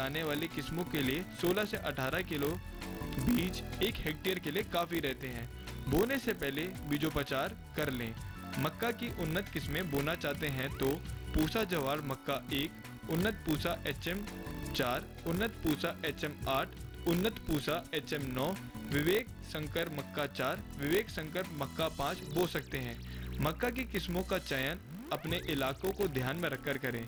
जाने वाली किस्मों के लिए 16 से 18 किलो बीज 1 हेक्टेयर के लिए काफी रहते हैं। बोने से पहले बीजोपचार कर लें। मक्का की उन्नत किस्में बोना चाहते हैं तो पूसा जवार मक्का 1, उन्नत पूसा HM4, उन्नत पूसा HM8, उन्नत पूसा HM9, विवेक संकर मक्का 4, विवेक संकर मक्का 5 बो सकते हैं। मक्का की किस्मों का चयन अपने इलाकों को ध्यान में रखकर करें।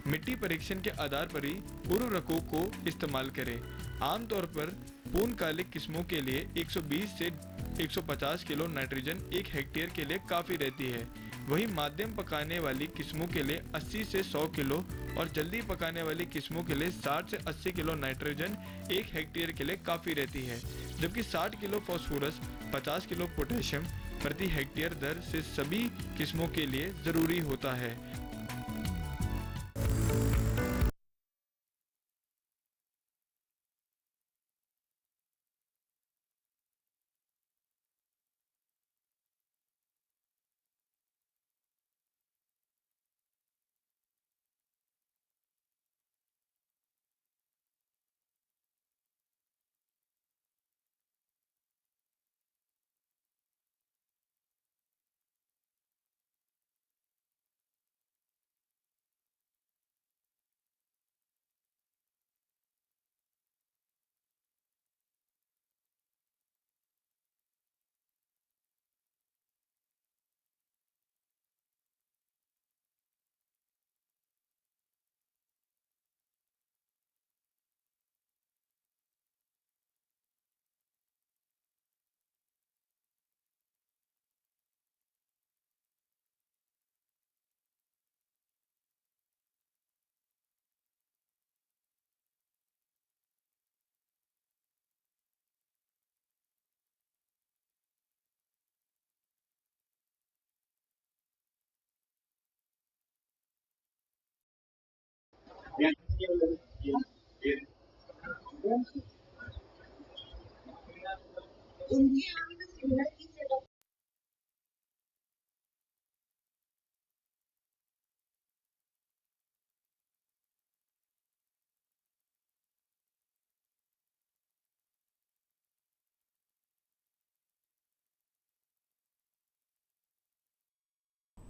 मिट्टी परीक्षण के आधार पर ही उर्वरकों को इस्तेमाल करें। आमतौर पर पूर्णकालिक किस्मों के लिए 120 से 150 किलो नाइट्रोजन 1 हेक्टेयर के लिए काफ़ी रहती है। वहीं माध्यम पकाने वाली किस्मों के लिए 80 से 100 किलो और जल्दी पकाने वाली किस्मों के लिए 60 से 80 किलो नाइट्रोजन 1 हेक्टेयर के लिए काफ़ी रहती है, जबकि 60 किलो फास्फोरस 50 किलो पोटेशियम प्रति हेक्टेयर दर से सभी किस्मों के लिए ज़रूरी होता है।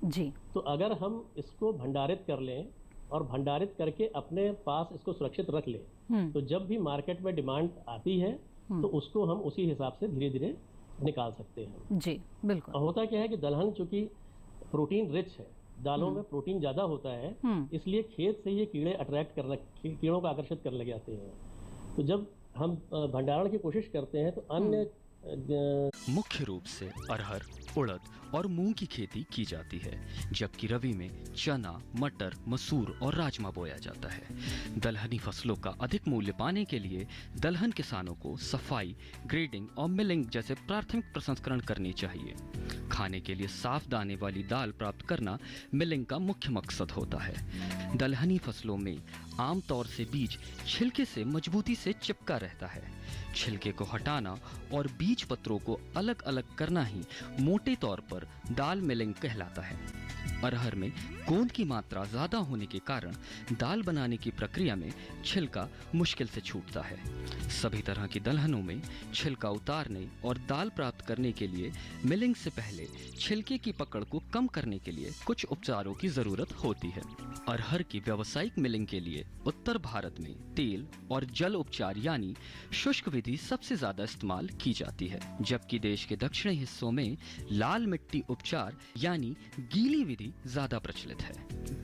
जी। तो अगर हम इसको भंडारित कर लें और भंडारित करके अपने पास इसको सुरक्षित रख लें, तो जब भी मार्केट में डिमांड आती है तो उसको हम उसी हिसाब से धीरे धीरे निकाल सकते हैं। जी बिल्कुल। और होता क्या है कि दलहन चूंकि प्रोटीन रिच है, दालों में प्रोटीन ज़्यादा होता है, इसलिए खेत से ये कीड़े अट्रैक्ट करना, कीड़ों को आकर्षित करने लग जाते हैं। तो जब हम भंडारण की कोशिश करते हैं तो अन्य मुख्य रूप से अरहर, उड़द और मूंग की खेती की जाती है, जबकि रबी में चना, मटर, मसूर और राजमा बोया जाता है। दलहनी फसलों का अधिक मूल्य पाने के लिए दलहन किसानों को सफाई, ग्रेडिंग और मिलिंग जैसे प्राथमिक प्रसंस्करण करनी चाहिए। खाने के लिए साफ दाने वाली दाल प्राप्त करना मिलिंग का मुख्य मकसद होता है। दलहनी फसलों में आमतौर से बीज छिलके से मजबूती से चिपका रहता है। छिलके को हटाना और बीज पत्रों को अलग अलग करना ही मोटे तौर पर दाल मिलिंग कहलाता है। अरहर में गोंद की मात्रा ज्यादा होने के कारण दाल बनाने की प्रक्रिया में छिलका मुश्किल से छूटता है। सभी तरह की दलहनों में छिलका उतारने और दाल प्राप्त करने के लिए मिलिंग से पहले छिलके की पकड़ को कम करने के लिए कुछ उपचारों की जरूरत होती है। अरहर की व्यावसायिक मिलिंग के लिए उत्तर भारत में तेल और जल उपचार यानी शुष्क विधि सबसे ज्यादा इस्तेमाल की जाती है, जबकि देश के दक्षिणी हिस्सों में लाल मिट्टी उपचार यानी गीली विधि ज्यादा प्रचलित है।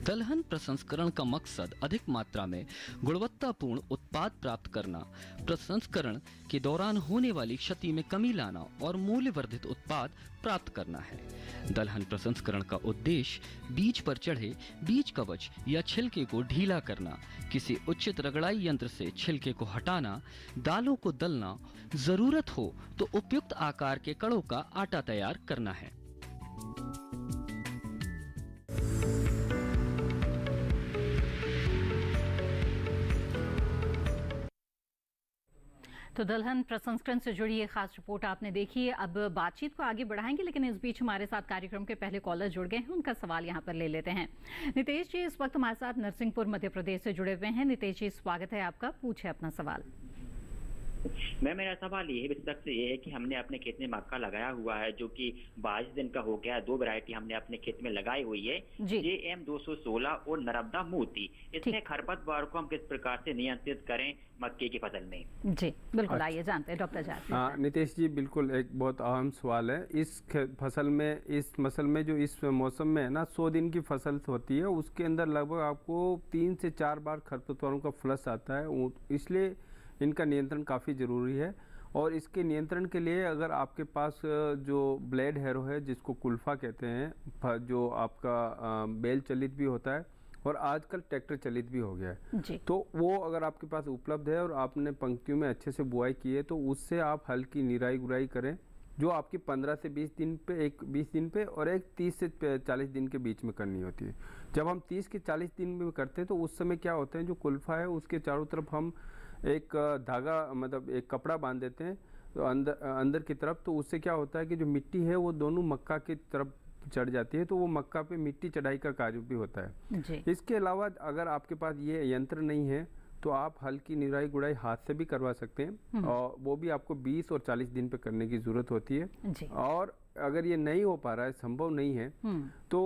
दलहन प्रसंस्करण का मकसद अधिक मात्रा में गुणवत्तापूर्ण उत्पाद प्राप्त करना, प्रसंस्करण के दौरान होने वाली क्षति में कमी लाना और मूल्यवर्धित उत्पाद प्राप्त करना है। दलहन प्रसंस्करण का उद्देश्य बीज पर चढ़े बीज कवच या छिलके को ढीला करना, किसी उचित रगड़ाई यंत्र से छिलके को हटाना, दालों को दलना, जरूरत हो तो उपयुक्त आकार के कड़ों का आटा तैयार करना है। तो दलहन प्रसंस्करण से जुड़ी ये खास रिपोर्ट आपने देखी। अब बातचीत को आगे बढ़ाएंगे, लेकिन इस बीच हमारे साथ कार्यक्रम के पहले कॉलर जुड़ गए हैं, उनका सवाल यहाँ पर ले लेते हैं। नितेश जी इस वक्त हमारे साथ नरसिंहपुर मध्य प्रदेश से जुड़े हुए हैं। नितेश जी स्वागत है आपका, पूछे अपना सवाल। मेरा सवाल ये विस्तृत से ये है कि हमने अपने खेत में मक्का लगाया हुआ है जो कि 22 दिन का हो गया है। 2 वैरायटी हमने अपने खेत में लगाई हुई है, JM 216 और नर्मदा मोती। इसमें खरपतवार को हम किस प्रकार से नियंत्रित करें मक्के की फसल में? जी बिल्कुल, आइए जानते हैं डॉक्टर जाट। हाँ नितेश जी, बिल्कुल एक बहुत अहम सवाल है। इस फसल में जो इस मौसम में है ना 100 दिन की फसल होती है, उसके अंदर लगभग आपको 3 से 4 बार खरपतवारों का फ्लश आता है, इसलिए इनका नियंत्रण काफ़ी ज़रूरी है। और इसके नियंत्रण के लिए अगर आपके पास जो ब्लेड हैरो है, जिसको कुल्फा कहते हैं, जो आपका बैल चलित भी होता है और आजकल ट्रैक्टर चलित भी हो गया है, तो वो अगर आपके पास उपलब्ध है और आपने पंक्तियों में अच्छे से बुआई की है तो उससे आप हल की निराई गुराई करें, जो आपकी 15 से 20 दिन पे, एक 20 दिन पे और एक 30 से 40 दिन के बीच में करनी होती है। जब हम 30 के 40 दिन में करते हैं तो उस समय क्या होता है, जो कुल्फा है उसके चारों तरफ हम एक धागा, मतलब एक कपड़ा बांध देते हैं तो अंदर की तरफ, तो उससे क्या होता है कि जो मिट्टी है वो दोनों मक्का की तरफ चढ़ जाती है, तो वो मक्का पे मिट्टी चढ़ाई का कार्य भी होता है। इसके अलावा अगर आपके पास ये यंत्र नहीं है तो आप हल की निराई गुड़ाई हाथ से भी करवा सकते हैं, और वो भी आपको 20 और 40 दिन पे करने की जरूरत होती है। और अगर ये नहीं हो पा रहा है, संभव नहीं है, तो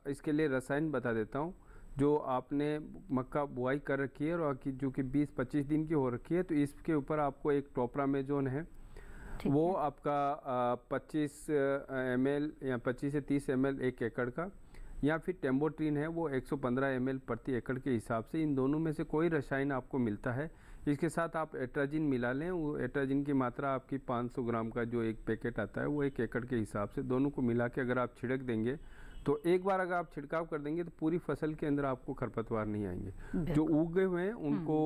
इसके लिए रसायन बता देता हूँ। जो आपने मक्का बुआई कर रखी है और जो कि 20-25 दिन की हो रखी है, तो इसके ऊपर आपको एक टोपरामेजोन है, वो आपका 25 ml या 25 से 30 ml 1 एकड़ का, या फिर टेम्बोट्रीन है वो 115 ml प्रति एकड़ के हिसाब से, इन दोनों में से कोई रसायन आपको मिलता है। इसके साथ आप एट्राजिन मिला लें, वो एट्राजिन की मात्रा आपकी 500 ग्राम का जो एक पैकेट आता है वो 1 एकड़ के हिसाब से, दोनों को मिला के अगर आप छिड़क देंगे तो एक बार अगर आप छिड़काव कर देंगे तो पूरी फसल के अंदर आपको खरपतवार नहीं आएंगे। जो उगे हुए हैं उनको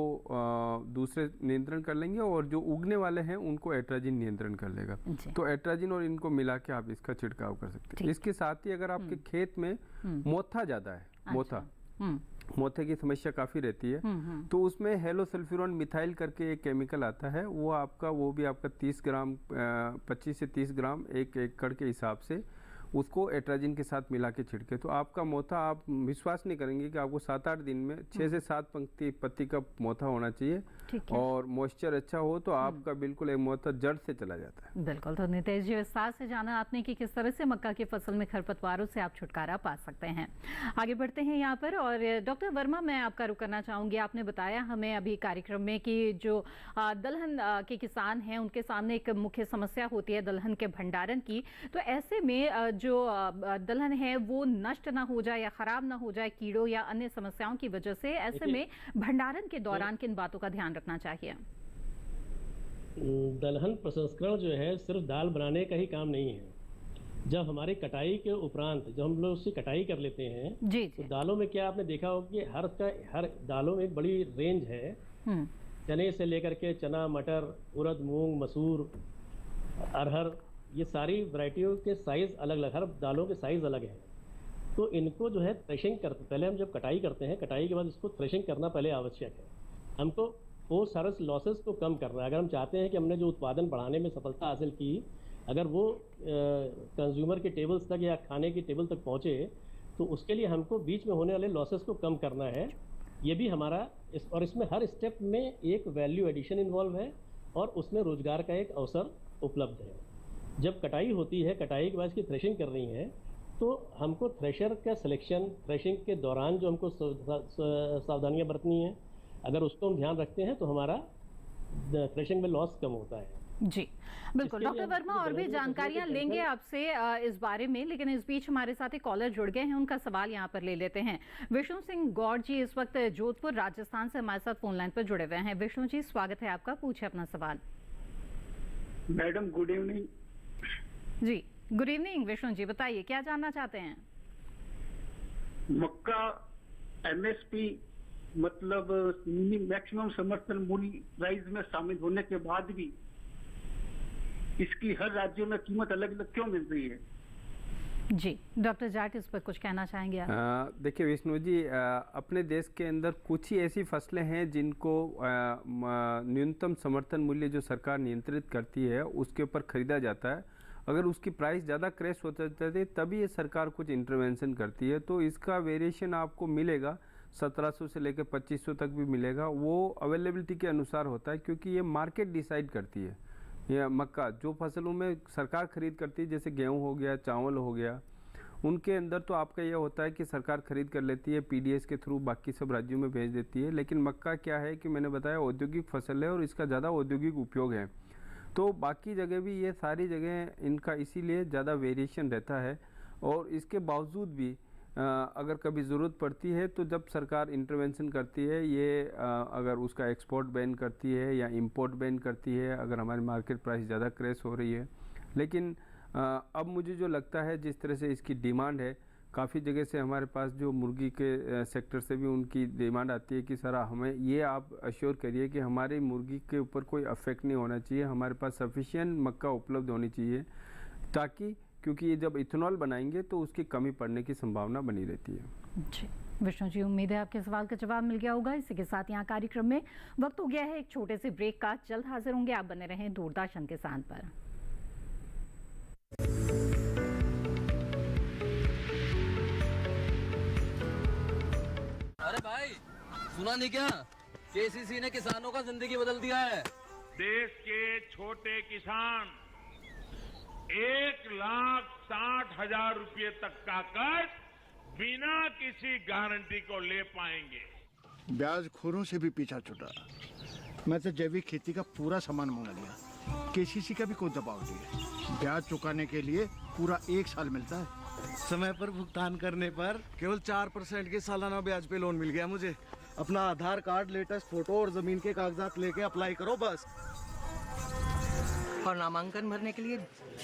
दूसरे नियंत्रण कर लेंगे, और जो उगने वाले हैं उनको एट्राजिन नियंत्रण कर लेगा। तो एट्राजिन और इनको मिला के आप इसका छिड़काव कर सकते हैं। इसके साथ ही अगर आपके खेत में मोथा ज्यादा है, मोथे की समस्या काफी रहती है, तो उसमें हेलोसल्फ्यूरॉन मिथाइल करके एक केमिकल आता है, वो भी आपका 30 ग्राम 25 से 30 ग्राम 1 एकड़ के हिसाब से उसको एट्राजिन के साथ मिला के छिड़के, तो आपका मोथा, आप विश्वास नहीं करेंगे कि आपको 7-8 दिन में 6 से 7 पत्ती का मोथा होना चाहिए, और मॉइस्चर अच्छा हो तो आपका बिल्कुल एक मोथा जड़ से चला जाता है। बिल्कुल। तो नितेश जी विस्तार से जाना आपने कि किस तरह से मक्का की फसल में खरपतवारों से आप छुटकारा पा सकते हैं। आगे बढ़ते हैं यहाँ पर, और डॉक्टर वर्मा मैं आपका रुख करना चाहूँगी। आपने बताया हमें अभी कार्यक्रम में कि जो दलहन के किसान हैं उनके सामने एक मुख्य समस्या होती है दलहन के भंडारण की, तो ऐसे में जो दलहन है वो नष्ट ना हो जाए या खराब ना हो जाए कीड़ों या अन्य समस्याओं की वजह से, ऐसे में भंडारण के दौरान किन बातों का ध्यान रखना चाहिए? दलहन प्रसंस्करण जो है सिर्फ दाल बनाने का ही काम नहीं है। जब हमारी कटाई के उपरांत जब हम लोग उसकी कटाई कर लेते हैं तो दालों में क्या आपने देखा होगा कि हर दालों में एक बड़ी रेंज है, चने से लेकर के चना, मटर, उड़द, मूंग, मसूर, अरहर, ये सारी वैरायटियों के साइज़ अलग अलग, हर दालों के साइज़ अलग हैं। तो इनको जो है थ्रेशिंग करते, पहले हम जब कटाई करते हैं, कटाई के बाद इसको थ्रेशिंग करना पहले आवश्यक है। हमको पोस्ट हार्वेस्ट लॉसेस को कम करना है। अगर हम चाहते हैं कि हमने जो उत्पादन बढ़ाने में सफलता हासिल की, अगर वो कंज्यूमर के टेबल्स तक या खाने की टेबल तक पहुँचे, तो उसके लिए हमको बीच में होने वाले लॉसेस को कम करना है। ये भी हमारा और इसमें हर स्टेप में एक वैल्यू एडिशन इन्वॉल्व है, और उसमें रोजगार का एक अवसर उपलब्ध है। जब कटाई होती है, कटाई के बाद इसकी थ्रेशिंग कर रही है, तो हमको थ्रेशर का सिलेक्शन, थ्रेशिंग के दौरान जो हमको सावधानियां बरतनी है, अगर उसको हम ध्यान रखते हैं तो हमारा थ्रेशिंग में लॉस कम होता है। जी बिल्कुल। डॉक्टर वर्मा और भी जानकारियां लेंगे आपसे इस बारे में, लेकिन इस बीच हमारे साथ एक कॉलर जुड़ गए हैं, उनका सवाल यहाँ पर ले लेते हैं। विष्णु सिंह गौड़ जी इस वक्त जोधपुर राजस्थान से हमारे साथ फोन लाइन पर जुड़े हुए हैं। विष्णु जी स्वागत है आपका, पूछे अपना सवाल। Madam good evening. जी गुड इवनिंग विष्णु जी, बताइए क्या जानना चाहते हैं? मक्का MSP मतलब मैक्सिमम समर्थन मूल्य प्राइस में शामिल होने के बाद भी इसकी हर राज्यों में कीमत अलग अलग क्यों मिल रही है? जी, डॉक्टर जाट इस पर कुछ कहना चाहेंगे आप? देखिए विष्णु जी, अपने देश के अंदर कुछ ही ऐसी फसलें हैं जिनको न्यूनतम समर्थन मूल्य जो सरकार नियंत्रित करती है उसके ऊपर खरीदा जाता है। अगर उसकी प्राइस ज़्यादा क्रैश हो जाती है तभी ये सरकार कुछ इंटरवेंशन करती है। तो इसका वेरिएशन आपको मिलेगा 1700 से लेकर 2500 तक भी मिलेगा। वो अवेलेबिलिटी के अनुसार होता है क्योंकि ये मार्केट डिसाइड करती है। या मक्का जो फसलों में सरकार खरीद करती है जैसे गेहूं हो गया, चावल हो गया, उनके अंदर तो आपका यह होता है कि सरकार खरीद कर लेती है, पीडीएस के थ्रू बाकी सब राज्यों में भेज देती है। लेकिन मक्का क्या है कि मैंने बताया औद्योगिक फसल है और इसका ज़्यादा औद्योगिक उपयोग है। तो बाकी जगह भी ये सारी जगह इनका इसीलिए ज़्यादा वेरिएशन रहता है। और इसके बावजूद भी अगर कभी ज़रूरत पड़ती है तो जब सरकार इंटरवेंशन करती है, ये अगर उसका एक्सपोर्ट बैन करती है या इंपोर्ट बैन करती है, अगर हमारी मार्केट प्राइस ज़्यादा क्रैश हो रही है। लेकिन अब मुझे जो लगता है जिस तरह से इसकी डिमांड है, काफ़ी जगह से हमारे पास जो मुर्गी के सेक्टर से भी उनकी डिमांड आती है कि सर हमें ये आप अश्योर करिए कि हमारी मुर्गी के ऊपर कोई अफेक्ट नहीं होना चाहिए, हमारे पास सफिशिएंट मक्का उपलब्ध होनी चाहिए, ताकि क्योंकि ये जब इथेनॉल बनाएंगे तो उसकी कमी पड़ने की संभावना बनी रहती है। जी विष्णु जी, उम्मीद है आपके सवाल का जवाब मिल गया होगा। इसी के साथ यहाँ कार्यक्रम में वक्त हो गया है एक छोटे से ब्रेक का। जल्द हाजिर होंगे, आप बने रहें दूरदर्शन के साथ पर। अरे भाई सुना नहीं क्या, केसीसी ने किसानों का जिंदगी बदल दिया है। देश के छोटे किसान 1,60,000 रुपये तक का कर्ज बिना किसी गारंटी को ले पाएंगे। ब्याज खोरों से भी पीछा छुटा। मैं तो जैविक खेती का पूरा सामान मंगा लिया, केसीसी का भी कोई दबाव नहीं है। ब्याज चुकाने के लिए पूरा 1 साल मिलता है। समय पर भुगतान करने पर केवल 4% के सालाना ब्याज पे लोन मिल गया मुझे। अपना आधार कार्ड, लेटेस्ट फोटो और जमीन के कागजात लेके अप्लाई करो बस। और नामांकन भरने के लिए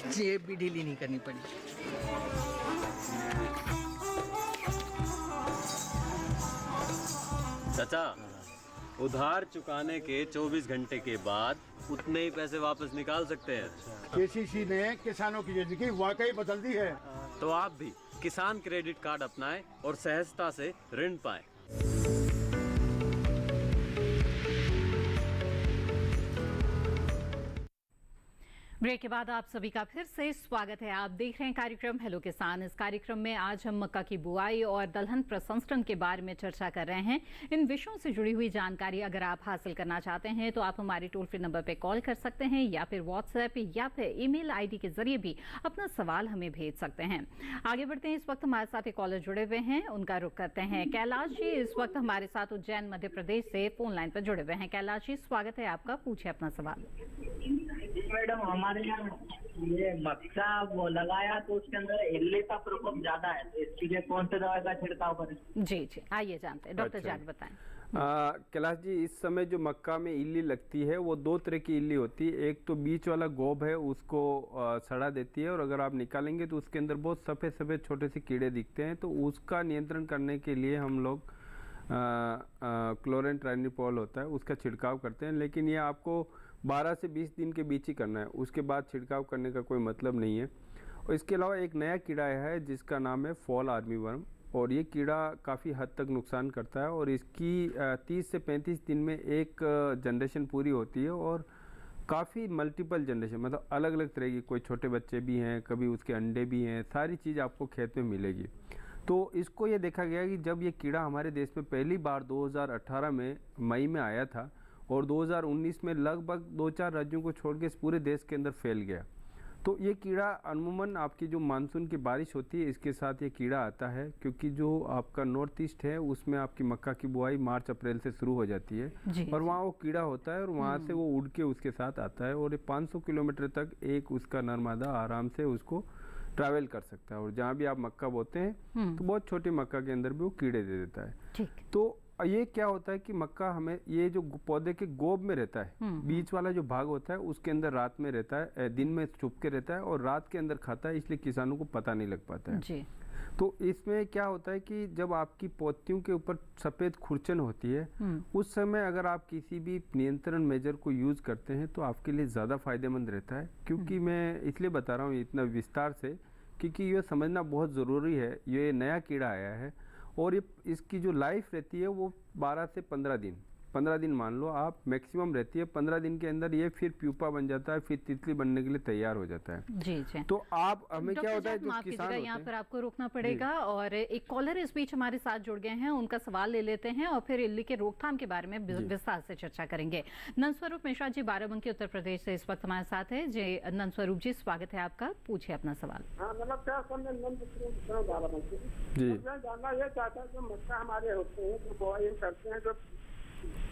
जेब भी ढीली नहीं करनी पड़ी। चाचा, उधार चुकाने के 24 घंटे के बाद उतने ही पैसे वापस निकाल सकते हैं। केसीसी ने किसानों की जिंदगी वाकई बदल दी है। तो आप भी किसान क्रेडिट कार्ड अपनाएं और सहजता से ऋण पाएं। ब्रेक के बाद आप सभी का फिर से स्वागत है। आप देख रहे हैं कार्यक्रम हेलो किसान। इस कार्यक्रम में आज हम मक्का की बुआई और दलहन प्रसंस्करण के बारे में चर्चा कर रहे हैं। इन विषयों से जुड़ी हुई जानकारी अगर आप हासिल करना चाहते हैं तो आप हमारे टोल फ्री नंबर पर कॉल कर सकते हैं या फिर व्हाट्सएप या फिर ईमेल आईडी के जरिए भी अपना सवाल हमें भेज सकते हैं। आगे बढ़ते हैं। इस वक्त हमारे साथ एक कॉलर जुड़े हुए हैं, उनका रुख करते हैं। कैलाश जी इस वक्त हमारे साथ उज्जैन मध्य प्रदेश से फोन लाइन पर जुड़े हुए हैं। कैलाश जी स्वागत है आपका, पूछिए अपना सवाल। मैडम हमारे यहाँ ये मक्का वो लगाया तो उसके अंदर इल्ली का प्रकोप ज्यादा है, तो इसके लिए कौन से दवा का छिड़काव करें? जी जी आइए जानते हैं, डॉक्टर जाट बताएं। कैलाश जी, इस समय जो मक्का में इल्ली लगती है वो 2 तरह की इल्ली होती है। एक तो बीच वाला गोब है, उसको सड़ा देती है और अगर आप निकालेंगे तो उसके अंदर बहुत सफ़ेद सफ़ेद छोटे से कीड़े दिखते हैं। तो उसका नियंत्रण करने के लिए हम लोग क्लोरेंट्रानिपोल होता है उसका छिड़काव करते हैं। लेकिन ये आपको 12 से 20 दिन के बीच ही करना है, उसके बाद छिड़काव करने का कोई मतलब नहीं है। और इसके अलावा एक नया कीड़ा है जिसका नाम है फॉल आर्मी वर्म, और ये कीड़ा काफ़ी हद तक नुकसान करता है और इसकी 30 से 35 दिन में एक जनरेशन पूरी होती है और काफ़ी मल्टीपल जनरेशन, मतलब अलग अलग तरह की, कोई छोटे बच्चे भी हैं, कभी उसके अंडे भी हैं, सारी चीज़ आपको खेत में मिलेगी। तो इसको ये देखा गया कि जब ये कीड़ा हमारे देश में पहली बार 2018 में मई में आया था और 2019 में लगभग 2-4 राज्यों को छोड़ के इस पूरे देश के अंदर फैल गया। तो ये कीड़ा अमूमन आपकी जो मानसून की बारिश होती है इसके साथ ये कीड़ा आता है, क्योंकि जो आपका नॉर्थ ईस्ट है उसमें आपकी मक्का की बुआई मार्च अप्रैल से शुरू हो जाती है और वहाँ वो कीड़ा होता है और वहाँ से वो उड़ के उसके साथ आता है और ये 500 किलोमीटर तक एक उसका नरमादा आराम से उसको ट्रैवल कर सकता है। और जहाँ भी आप मक्का बोते हैं तो बहुत छोटी मक्का के अंदर भी वो कीड़े दे देता है। तो ये क्या होता है कि मक्का हमें ये जो पौधे के गोब में रहता है, बीच वाला जो भाग होता है उसके अंदर रात में रहता है, दिन में छुप के रहता है और रात के अंदर खाता है, इसलिए किसानों को पता नहीं लग पाता है जी। तो इसमें क्या होता है कि जब आपकी पौतियों के ऊपर सफ़ेद खुरचन होती है उस समय अगर आप किसी भी नियंत्रण मेजर को यूज़ करते हैं तो आपके लिए ज़्यादा फायदेमंद रहता है। क्योंकि मैं इसलिए बता रहा हूँ इतना विस्तार से क्योंकि ये समझना बहुत ज़रूरी है, ये नया कीड़ा आया है और ये इसकी जो लाइफ रहती है वो 12 से 15 दिन मान लो आप मैक्सिमम रहती है। 15 दिन के अंदर ये फिर प्यूपा बन जाता है, फिर तितली बनने के लिए तैयार हो जाता है। जी जी। तो आप हमें क्या होता है जो किसान यहाँ पर आपको रोकना पड़ेगा और एक कॉलर इस बीच हमारे साथ जुड़ गए हैं, उनका सवाल ले लेते हैं और फिर इल्ली के रोकथाम के बारे में विस्तार से चर्चा करेंगे। नंदस्वरूप मिश्रा जी बाराबंकी उत्तर प्रदेश से इस वक्त हमारे साथ है। जी नंदस्वरूप जी, स्वागत है आपका, पूछिए अपना सवाल। जी जानना ये चाहता है जो मक्का हमारे होते हैं जो बोआई करते हैं, जो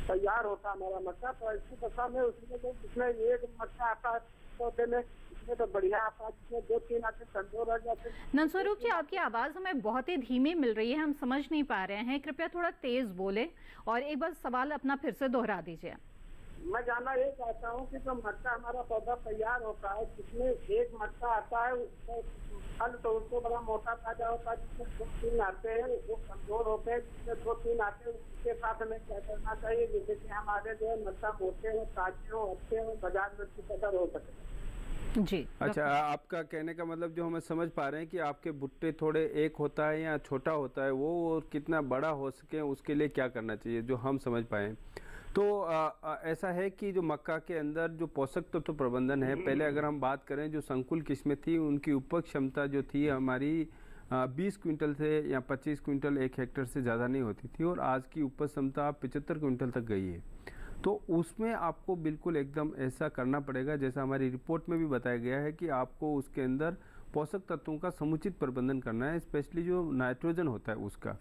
तैयार होता है हमारा मक्का, तो ऐसी दशा में उसमें एक मक्का आता है पौधे में, इसमें तो बढ़िया आता है, जिसमें 2-3 आते कमजोर रह जाते। नंदस्वरूप जी, आपकी आवाज हमें बहुत ही धीमी मिल रही है, हम समझ नहीं पा रहे हैं, कृपया थोड़ा तेज बोले और एक बार सवाल अपना फिर से दोहरा दीजिए। मैं जानना ये चाहता हूँ कि जो मक्का हमारा पौधा तैयार होता है, जिसमें एक मक्का आता है फल तो उसको बड़ा मोटा ताजा होता है, जिसमें 2-3 आते हैं वो कमजोर होते हैं, जिसमें 2-3 आते हैं उसके साथ हमें क्या करना चाहिए जिससे कि हमारे जो है मक्का मोटे हो, ताजे हो, अच्छे हो, बाजार में अच्छी कदर हो सके। जी अच्छा, आपका कहने का मतलब जो हमें समझ पा रहे हैं कि आपके भुट्टे थोड़े एक होता है या छोटा होता है, वो कितना बड़ा हो सके उसके लिए क्या करना चाहिए, जो हम समझ पाएँ। तो ऐसा है कि जो मक्का के अंदर जो पोषक तत्व तो प्रबंधन है, पहले अगर हम बात करें जो संकुल किस्में थी उनकी उपज क्षमता जो थी हमारी 20 क्विंटल से या 25 क्विंटल 1 हेक्टेयर से ज़्यादा नहीं होती थी और आज की उपज क्षमता 75 क्विंटल तक गई है। तो उसमें आपको बिल्कुल एकदम ऐसा करना पड़ेगा जैसा हमारी रिपोर्ट में भी बताया गया है कि आपको उसके अंदर पोषक तत्वों का समुचित प्रबंधन करना है, स्पेशली जो नाइट्रोजन होता है उसका।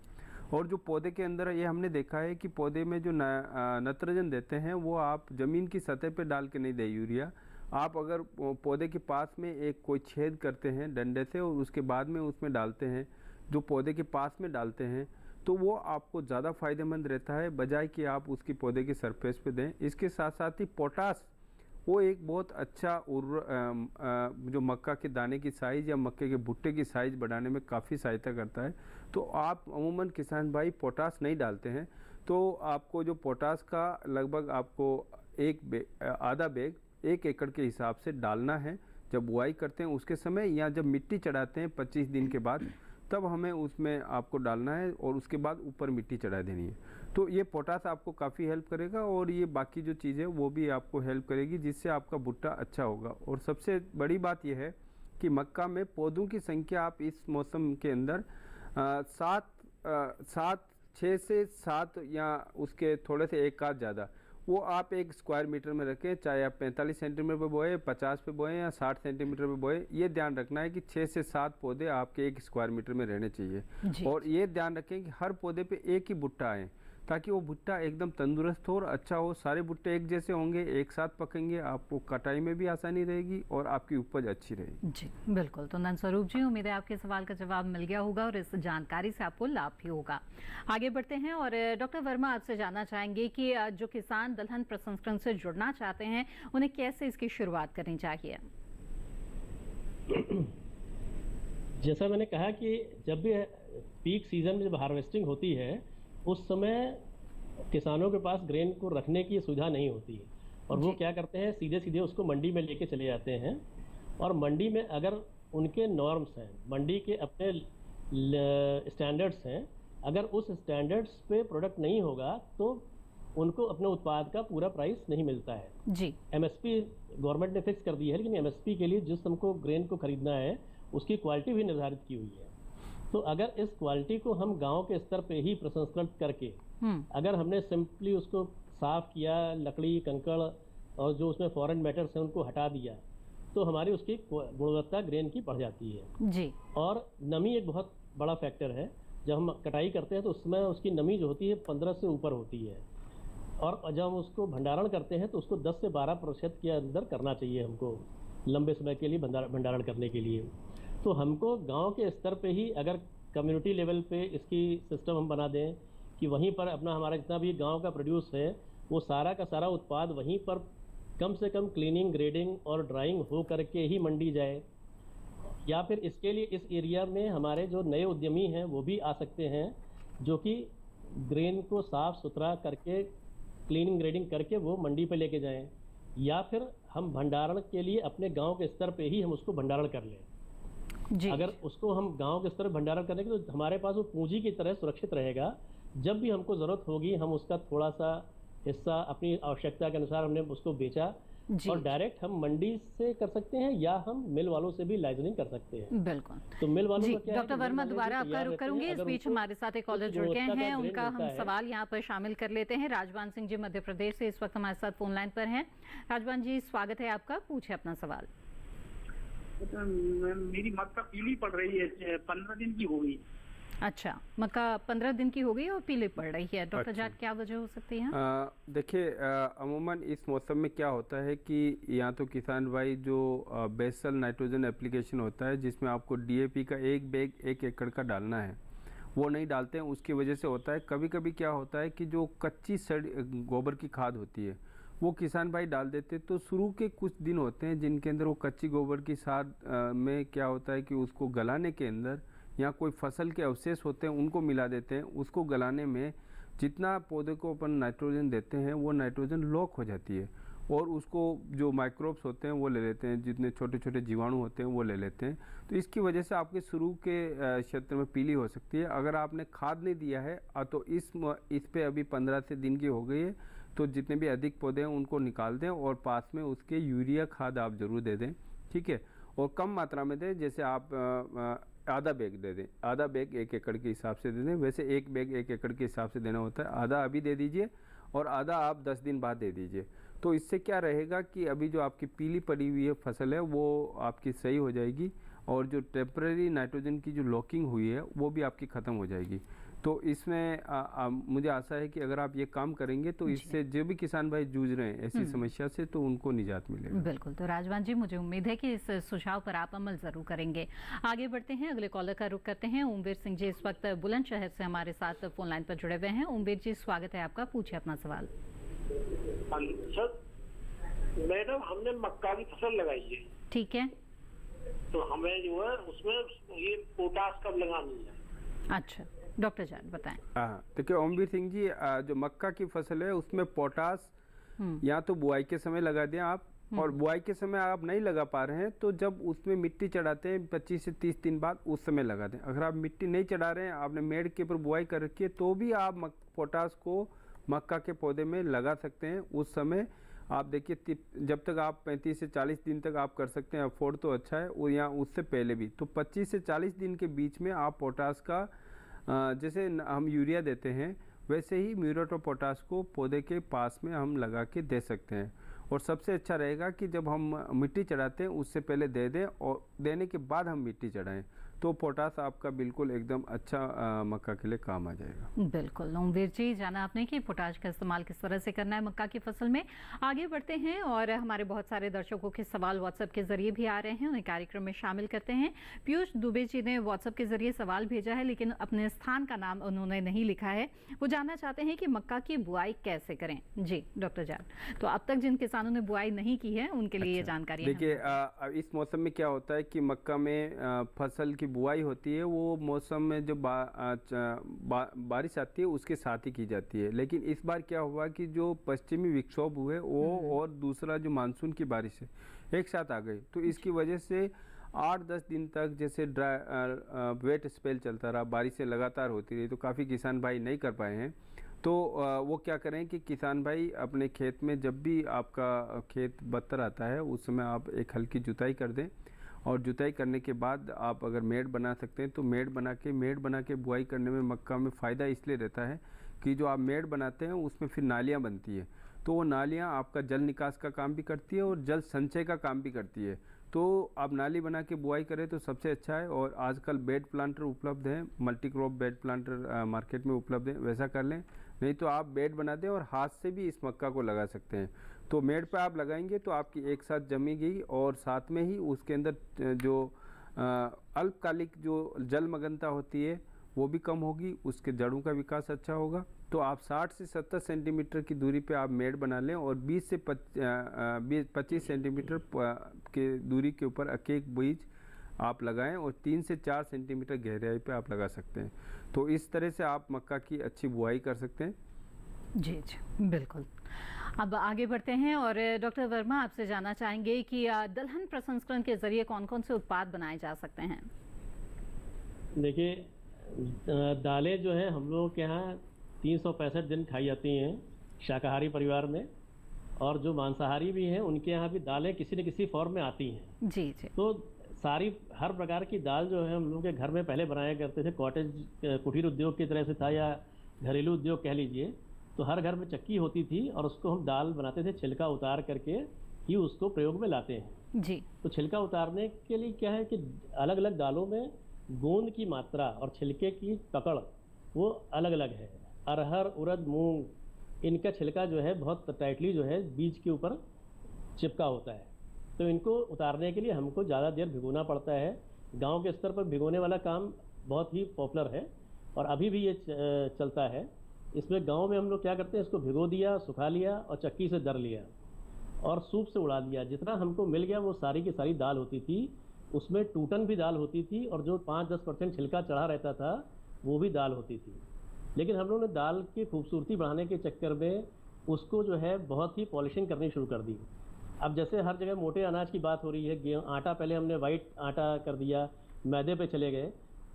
और जो पौधे के अंदर ये हमने देखा है कि पौधे में जो नाइट्रोजन देते हैं वो आप ज़मीन की सतह पे डाल के नहीं दे यूरिया, आप अगर पौधे के पास में एक कोई छेद करते हैं डंडे से और उसके बाद में उसमें डालते हैं, जो पौधे के पास में डालते हैं, तो वो आपको ज़्यादा फायदेमंद रहता है बजाय कि आप उसकी पौधे की सरफेस पे दें। इसके साथ साथ ही पोटास वो एक बहुत अच्छा जो मक्का के दाने की साइज़ या मक्के के भुट्टे की साइज़ बढ़ाने में काफ़ी सहायता करता है। तो आप अमूमन किसान भाई पोटास नहीं डालते हैं, तो आपको जो पोटास का लगभग आपको आधा बैग 1 एकड़ के हिसाब से डालना है जब बुआई करते हैं उसके समय, या जब मिट्टी चढ़ाते हैं 25 दिन के बाद, तब हमें उसमें आपको डालना है और उसके बाद ऊपर मिट्टी चढ़ा देनी है। तो ये पोटास आपको काफ़ी हेल्प करेगा और ये बाकी जो चीज़ें वो भी आपको हेल्प करेगी, जिससे आपका भुट्टा अच्छा होगा। और सबसे बड़ी बात यह है कि मक्का में पौधों की संख्या आप इस मौसम के अंदर 6 से 7 या उसके थोड़े से एक आध ज़्यादा वो आप 1 स्क्वायर मीटर में रखें, चाहे आप 45 सेंटीमीटर पे बोए, 50 पे बोए या 60 सेंटीमीटर पे बोए। ये ध्यान रखना है कि 6 से 7 पौधे आपके 1 स्क्वायर मीटर में रहने चाहिए। और ये ध्यान रखें कि हर पौधे पे एक ही भुट्टा आए ताकि वो भुट्टा एकदम तंदुरुस्त हो और अच्छा हो। सारे भुट्टे एक जैसे होंगे, एक साथ पकेंगे, आपको कटाई में भी आसानी रहेगी और आपकी उपज अच्छी रहेगी। जी बिल्कुल। तो नंदस्वरूप जी, उम्मीद है आपके सवाल का जवाब मिल गया होगा और इस जानकारी से आपको लाभ भी होगा। आगे बढ़ते हैं और डॉक्टर वर्मा आपसे जानना चाहेंगे कि जो किसान दलहन प्रसंस्करण से जुड़ना चाहते हैं उन्हें कैसे इसकी शुरुआत करनी चाहिए। जैसा मैंने कहा कि जब भी पीक सीजन में जब हार्वेस्टिंग होती है उस समय किसानों के पास ग्रेन को रखने की सुविधा नहीं होती है और वो क्या करते हैं, सीधे सीधे उसको मंडी में लेके चले जाते हैं। और मंडी में अगर उनके नॉर्म्स हैं, मंडी के अपने स्टैंडर्ड्स हैं, अगर उस स्टैंडर्ड्स पे प्रोडक्ट नहीं होगा तो उनको अपने उत्पाद का पूरा प्राइस नहीं मिलता है। जी एमएसपी गवर्नमेंट ने फिक्स कर दी है, लेकिन एमएसपी के लिए जिस हमको ग्रेन को खरीदना है उसकी क्वालिटी भी निर्धारित की हुई है। तो अगर इस क्वालिटी को हम गांव के स्तर पे ही प्रसंस्करण करके अगर हमने सिंपली उसको साफ किया, लकड़ी कंकड़ और जो उसमें फॉरेन मैटर्स हैं उनको हटा दिया, तो हमारी उसकी गुणवत्ता ग्रेन की बढ़ जाती है। जी। और नमी एक बहुत बड़ा फैक्टर है। जब हम कटाई करते हैं तो उसमें उसकी नमी जो होती है 15 से ऊपर होती है और जब हम उसको भंडारण करते हैं तो उसको 10 से 12% के अंदर करना चाहिए हमको लंबे समय के लिए भंडारण करने के लिए। तो हमको गांव के स्तर पे ही अगर कम्युनिटी लेवल पे इसकी सिस्टम हम बना दें कि वहीं पर अपना हमारा जितना भी गांव का प्रोड्यूस है वो सारा का सारा उत्पाद वहीं पर कम से कम क्लीनिंग, ग्रेडिंग और ड्राइंग हो करके ही मंडी जाए, या फिर इसके लिए इस एरिया में हमारे जो नए उद्यमी हैं वो भी आ सकते हैं जो कि ग्रेन को साफ सुथरा करके क्लीनिंग ग्रेडिंग करके वो मंडी पे लेके जाएं, या फिर हम भंडारण के लिए अपने गांव के स्तर पे ही हम उसको भंडारण कर लें। अगर उसको हम गांव के स्तर पर भंडारण करेंगे तो हमारे पास वो पूंजी की तरह सुरक्षित रहेगा। जब भी हमको ज़रूरत होगी हम उसका थोड़ा सा हिस्सा अपनी आवश्यकता के अनुसार हमने उसको बेचा और डायरेक्ट हम मंडी से कर सकते हैं या हम मिल वालों से भी लाइजनिंग कर सकते हैं। बिल्कुल। तो मिल वालों का क्या है? डॉक्टर वर्मा दोबारा आपका रुख करूंगी। इस बीच हमारे साथ एक कॉलर जुड़ गए हैं, उनका हम सवाल यहाँ पर शामिल कर लेते हैं। राजवान सिंह जी मध्य प्रदेश से इस वक्त हमारे साथ फोन लाइन पर हैं। राजवान जी, स्वागत है आपका, पूछे अपना सवाल। मेरी मक्का पीली पड़ रही है, 15 दिन की हो गई। अच्छा, मक्का 15 दिन की हो गई और पीली पड़ रही है। डॉक्टर जाट, क्या वजह हो सकती है? देखिए, अमूमन इस मौसम में क्या होता है कि या तो किसान भाई जो बेसल नाइट्रोजन एप्लीकेशन होता है जिसमें आपको डीएपी का एक बैग 1 एकड़ का डालना है, वो नहीं डालते हैं। उसकी वजह से होता है, कभी कभी क्या होता है कि जो कच्ची गोबर की खाद होती है वो किसान भाई डाल देते। तो शुरू के कुछ दिन होते हैं जिनके अंदर वो कच्ची गोबर की खाद में क्या होता है कि उसको गलाने के अंदर या कोई फसल के अवशेष होते हैं उनको मिला देते हैं। उसको गलाने में जितना पौधे को अपन नाइट्रोजन देते हैं वो नाइट्रोजन लॉक हो जाती है और उसको जो माइक्रोब्स होते हैं वो ले लेते हैं, जितने छोटे छोटे जीवाणु होते हैं वो ले लेते हैं। तो इसकी वजह से आपके शुरू के क्षेत्र में पीली हो सकती है। अगर आपने खाद नहीं दिया है तो इस पे अभी 15 से दिन की हो गई है, तो जितने भी अधिक पौधे हैं उनको निकाल दें और पास में उसके यूरिया खाद आप ज़रूर दे दें, ठीक है। और कम मात्रा में दें, जैसे आप आधा बैग दे दें, आधा बैग 1 एकड़ के हिसाब से दे दें। वैसे 1 बैग 1 एकड़ के हिसाब से देना होता है, आधा अभी दे दीजिए और आधा आप 10 दिन बाद दे दीजिए। तो इससे क्या रहेगा कि अभी जो आपकी पीली पड़ी हुई है फसल है वो आपकी सही हो जाएगी और जो टेम्परेरी नाइट्रोजन की जो लॉकिंग हुई है वो भी आपकी ख़त्म हो जाएगी। तो इसमें मुझे आशा है कि अगर आप ये काम करेंगे तो इससे जो भी किसान भाई जूझ रहे हैं ऐसी समस्या से तो उनको निजात मिलेगी। बिल्कुल। तो राजवान जी, मुझे उम्मीद है कि इस सुझाव पर आप अमल जरूर करेंगे। आगे बढ़ते हैं, अगले कॉलर का रुख करते हैं। ओमवीर सिंह जी इस वक्त बुलंदशहर से हमारे साथ फोन लाइन पर जुड़े हुए हैं। ओमवीर जी, स्वागत है आपका, पूछिए अपना सवाल। सर, मैडम हमने मक्का की फसल लगाई है, ठीक है, तो हमें जो है उसमें ये पोटास कब लगानी है? अच्छा, डॉक्टर जान बताएं। हाँ, देखिए ओमवीर सिंह जी, जो मक्का की फसल है उसमें पोटास या तो बुआई के समय लगा दें आप, और बुआई के समय आप नहीं लगा पा रहे हैं तो जब उसमें मिट्टी चढ़ाते हैं 25 से 30 दिन बाद उस समय लगा दें। अगर आप मिट्टी नहीं चढ़ा रहे हैं, आपने मेड़ के ऊपर बुआई कर रखी है, तो भी आप पोटास को मक्का के पौधे में लगा सकते हैं। उस समय आप देखिए, जब तक आप 35 से 40 दिन तक आप कर सकते हैं, अफोर्ड तो अच्छा है, और या उससे पहले भी तो 25 से 40 दिन के बीच में आप पोटास का जैसे हम यूरिया देते हैं वैसे ही म्यूरेट ऑफ पोटास को पौधे के पास में हम लगा के दे सकते हैं। और सबसे अच्छा रहेगा कि जब हम मिट्टी चढ़ाते हैं उससे पहले दे दें और देने के बाद हम मिट्टी चढ़ाएं, तो पोटास आपका बिल्कुल एकदम अच्छा मक्का के लिए काम आ जाएगा। बिल्कुल। ओमवीर जी, जाना आपने कि पोटाश का इस्तेमाल किस तरह से करना है मक्का की फसल में। आगे बढ़ते हैं और हमारे बहुत सारे दर्शकों के सवाल व्हाट्सएप के जरिए भी आ रहे हैं, उन्हें कार्यक्रम में शामिल करते हैं। पीयूष दुबे जी ने व्हाट्सएप के जरिए सवाल भेजा है, लेकिन अपने स्थान का नाम उन्होंने नहीं लिखा है। वो जानना चाहते हैं कि मक्का की बुआई कैसे करें। जी डॉक्टर जाट, तो अब तक जिन किसानों ने बुआई नहीं की है उनके लिए ये जानकारी देखिए, इस मौसम में क्या होता है कि मक्का में फसल की बुआई होती है वो मौसम में जो बारिश आती है उसके साथ ही की जाती है। लेकिन इस बार क्या हुआ कि जो पश्चिमी विक्षोभ हुए वो और दूसरा जो मानसून की बारिश है एक साथ आ गई, तो इसकी वजह से 8-10 दिन तक जैसे वेट स्पेल चलता रहा, बारिशें लगातार होती रही, तो काफ़ी किसान भाई नहीं कर पाए हैं। तो वो क्या करें कि किसान भाई अपने खेत में जब भी आपका खेत बत्तर आता है उस समय आप एक हल्की जुताई कर दें, और जुताई करने के बाद आप अगर मेड़ बना सकते हैं तो मेड़ बना के बुआई करने में मक्का में फ़ायदा इसलिए रहता है कि जो आप मेड़ बनाते हैं उसमें फिर नालियाँ बनती हैं, तो वो नालियाँ आपका जल निकास का काम भी करती है और जल संचय का काम भी करती है। तो आप नाली बना के बुआई करें तो सबसे अच्छा है। और आजकल बेड प्लांटर उपलब्ध हैं, multi crop bed planter market में उपलब्ध है, वैसा कर लें। नहीं तो आप बेड बना दें और हाथ से भी इस मक्का को लगा सकते हैं। तो मेड़ पे आप लगाएंगे तो आपकी एक साथ जमेगी और साथ में ही उसके अंदर जो अल्पकालिक जो जलमग्नता होती है वो भी कम होगी, उसके जड़ों का विकास अच्छा होगा। तो आप 60 से 70 सेंटीमीटर की दूरी पे आप मेड़ बना लें और 20 से 25 सेंटीमीटर के दूरी के ऊपर एक एक बीज आप लगाएं और 3 से 4 सेंटीमीटर गहराई पे आप लगा सकते हैं। तो इस तरह से आप मक्का की अच्छी बुआई कर सकते हैं। जी जी बिल्कुल। अब आगे बढ़ते हैं और डॉक्टर वर्मा आपसे जानना चाहेंगे कि दलहन प्रसंस्करण के जरिए कौन कौन से उत्पाद बनाए जा सकते हैं। देखिए, दालें जो है हम लोगों के यहाँ 365 दिन खाई जाती हैं शाकाहारी परिवार में, और जो मांसाहारी भी हैं उनके यहाँ भी दालें किसी न किसी फॉर्म में आती हैं। जी जी। तो सारी हर प्रकार की दाल जो है हम लोग के घर में पहले बनाया करते थे, कॉटेज कुटीर उद्योग की तरह से था या घरेलू उद्योग कह लीजिए। तो हर घर में चक्की होती थी और उसको हम दाल बनाते थे, छिलका उतार करके ही उसको प्रयोग में लाते हैं। जी। तो छिलका उतारने के लिए क्या है कि अलग अलग दालों में गोंद की मात्रा और छिलके की पकड़ वो अलग अलग है। अरहर, उड़द, मूंग, इनका छिलका जो है बहुत टाइटली जो है बीज के ऊपर चिपका होता है। तो इनको उतारने के लिए हमको ज़्यादा देर भिगोना पड़ता है। गांव के स्तर पर भिगोने वाला काम बहुत ही पॉपुलर है और अभी भी ये चलता है। इसमें गांव में हम लोग क्या करते हैं, इसको भिगो दिया, सुखा लिया और चक्की से दर लिया और सूप से उड़ा दिया। जितना हमको मिल गया वो सारी की सारी दाल होती थी। उसमें टूटन भी दाल होती थी और जो 5-10% छिलका चढ़ा रहता था वो भी दाल होती थी। लेकिन हम लोगों ने दाल की खूबसूरती बढ़ाने के चक्कर में उसको जो है बहुत ही पॉलिशिंग करनी शुरू कर दी। अब जैसे हर जगह मोटे अनाज की बात हो रही है, गेहूँ आटा पहले हमने वाइट आटा कर दिया, मैदे पे चले गए।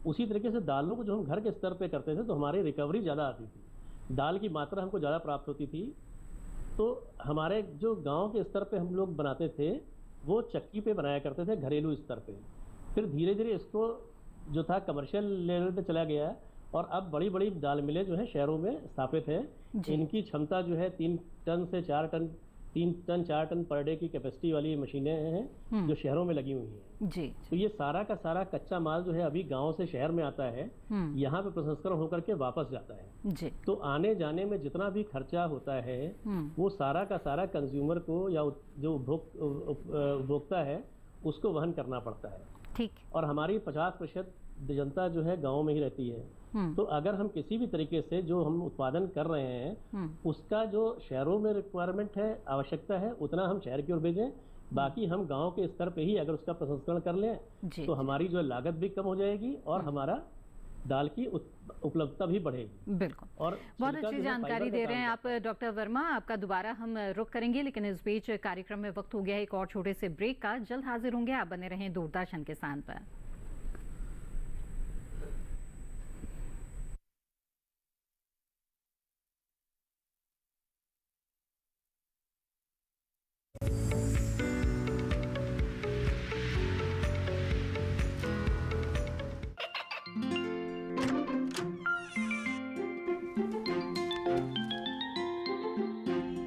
उसी तरीके से दालों को जो हम घर के स्तर पे करते थे तो हमारी रिकवरी ज़्यादा आती थी, दाल की मात्रा हमको ज़्यादा प्राप्त होती थी। तो हमारे जो गांव के स्तर पे हम लोग बनाते थे वो चक्की पे बनाया करते थे घरेलू स्तर पे। फिर धीरे धीरे इसको जो था कमर्शियल लेवल पे चला गया और अब बड़ी बड़ी दाल मिलें जो है शहरों में स्थापित है। इनकी क्षमता जो है 3 टन से 4 ton 3 ton 4 ton per day की कैपेसिटी वाली मशीनें हैं जो शहरों में लगी हुई हैं। जी। तो ये सारा का सारा कच्चा माल जो है अभी गांव से शहर में आता है, यहाँ पे प्रसंस्करण होकर के वापस जाता है। जी। तो आने जाने में जितना भी खर्चा होता है वो सारा का सारा कंज्यूमर को या जो उपभोक्ता है उसको वहन करना पड़ता है। ठीक। और हमारी 50% जनता जो है गाँव में ही रहती है। तो अगर हम किसी भी तरीके से जो हम उत्पादन कर रहे हैं उसका जो शहरों में रिक्वायरमेंट है, आवश्यकता है, उतना हम शहर की ओर भेजें। बाकी हम गांव के स्तर पे ही अगर उसका प्रसंस्करण कर लें तो हमारी जो लागत भी कम हो जाएगी और हमारा दाल की उपलब्धता भी बढ़ेगी। बिल्कुल। और बहुत अच्छी जानकारी दे रहे हैं आप डॉक्टर वर्मा। आपका दोबारा हम रुख करेंगे, लेकिन इस बीच कार्यक्रम में वक्त हो गया एक और छोटे से ब्रेक का। जल्द हाजिर होंगे, आप बने रहें दूरदर्शन के साथ पर।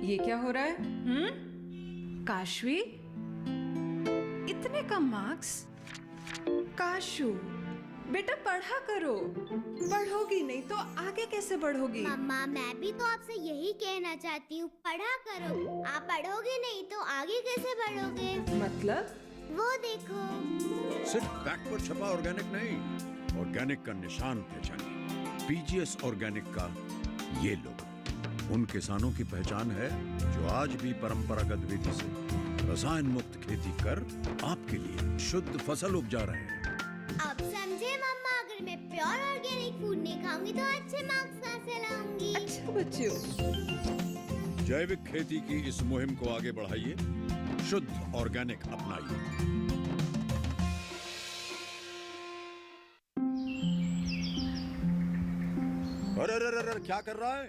ये क्या हो रहा है? काशवी, इतने कम मार्क्स? काशू बेटा पढ़ा करो, पढ़ोगी नहीं तो आगे कैसे बढ़ोगी? मम्मा मैं भी तो आपसे यही कहना चाहती हूँ, पढ़ा करो। आप पढ़ोगे नहीं तो आगे कैसे बढ़ोगे? मतलब? वो देखो, सिर्फ बैक पर छपा ऑर्गेनिक नहीं, ऑर्गेनिक का निशान पहचानिए। पीजीएस ऑर्गेनिक का ये लोगो उन किसानों की पहचान है जो आज भी परंपरागत विधि से रसायन मुक्त खेती कर आपके लिए शुद्ध फसल उपजा रहे हैं। अब समझे मम्मा, अगर मैं प्योर ऑर्गेनिक फूड नहीं खाऊंगी तो अच्छे मार्क्स कहाँ से लाऊंगी? अच्छा बच्चों, जैविक खेती की इस मुहिम को आगे बढ़ाइए, शुद्ध ऑर्गेनिक अपनाइए। अरे क्या कर रहा है?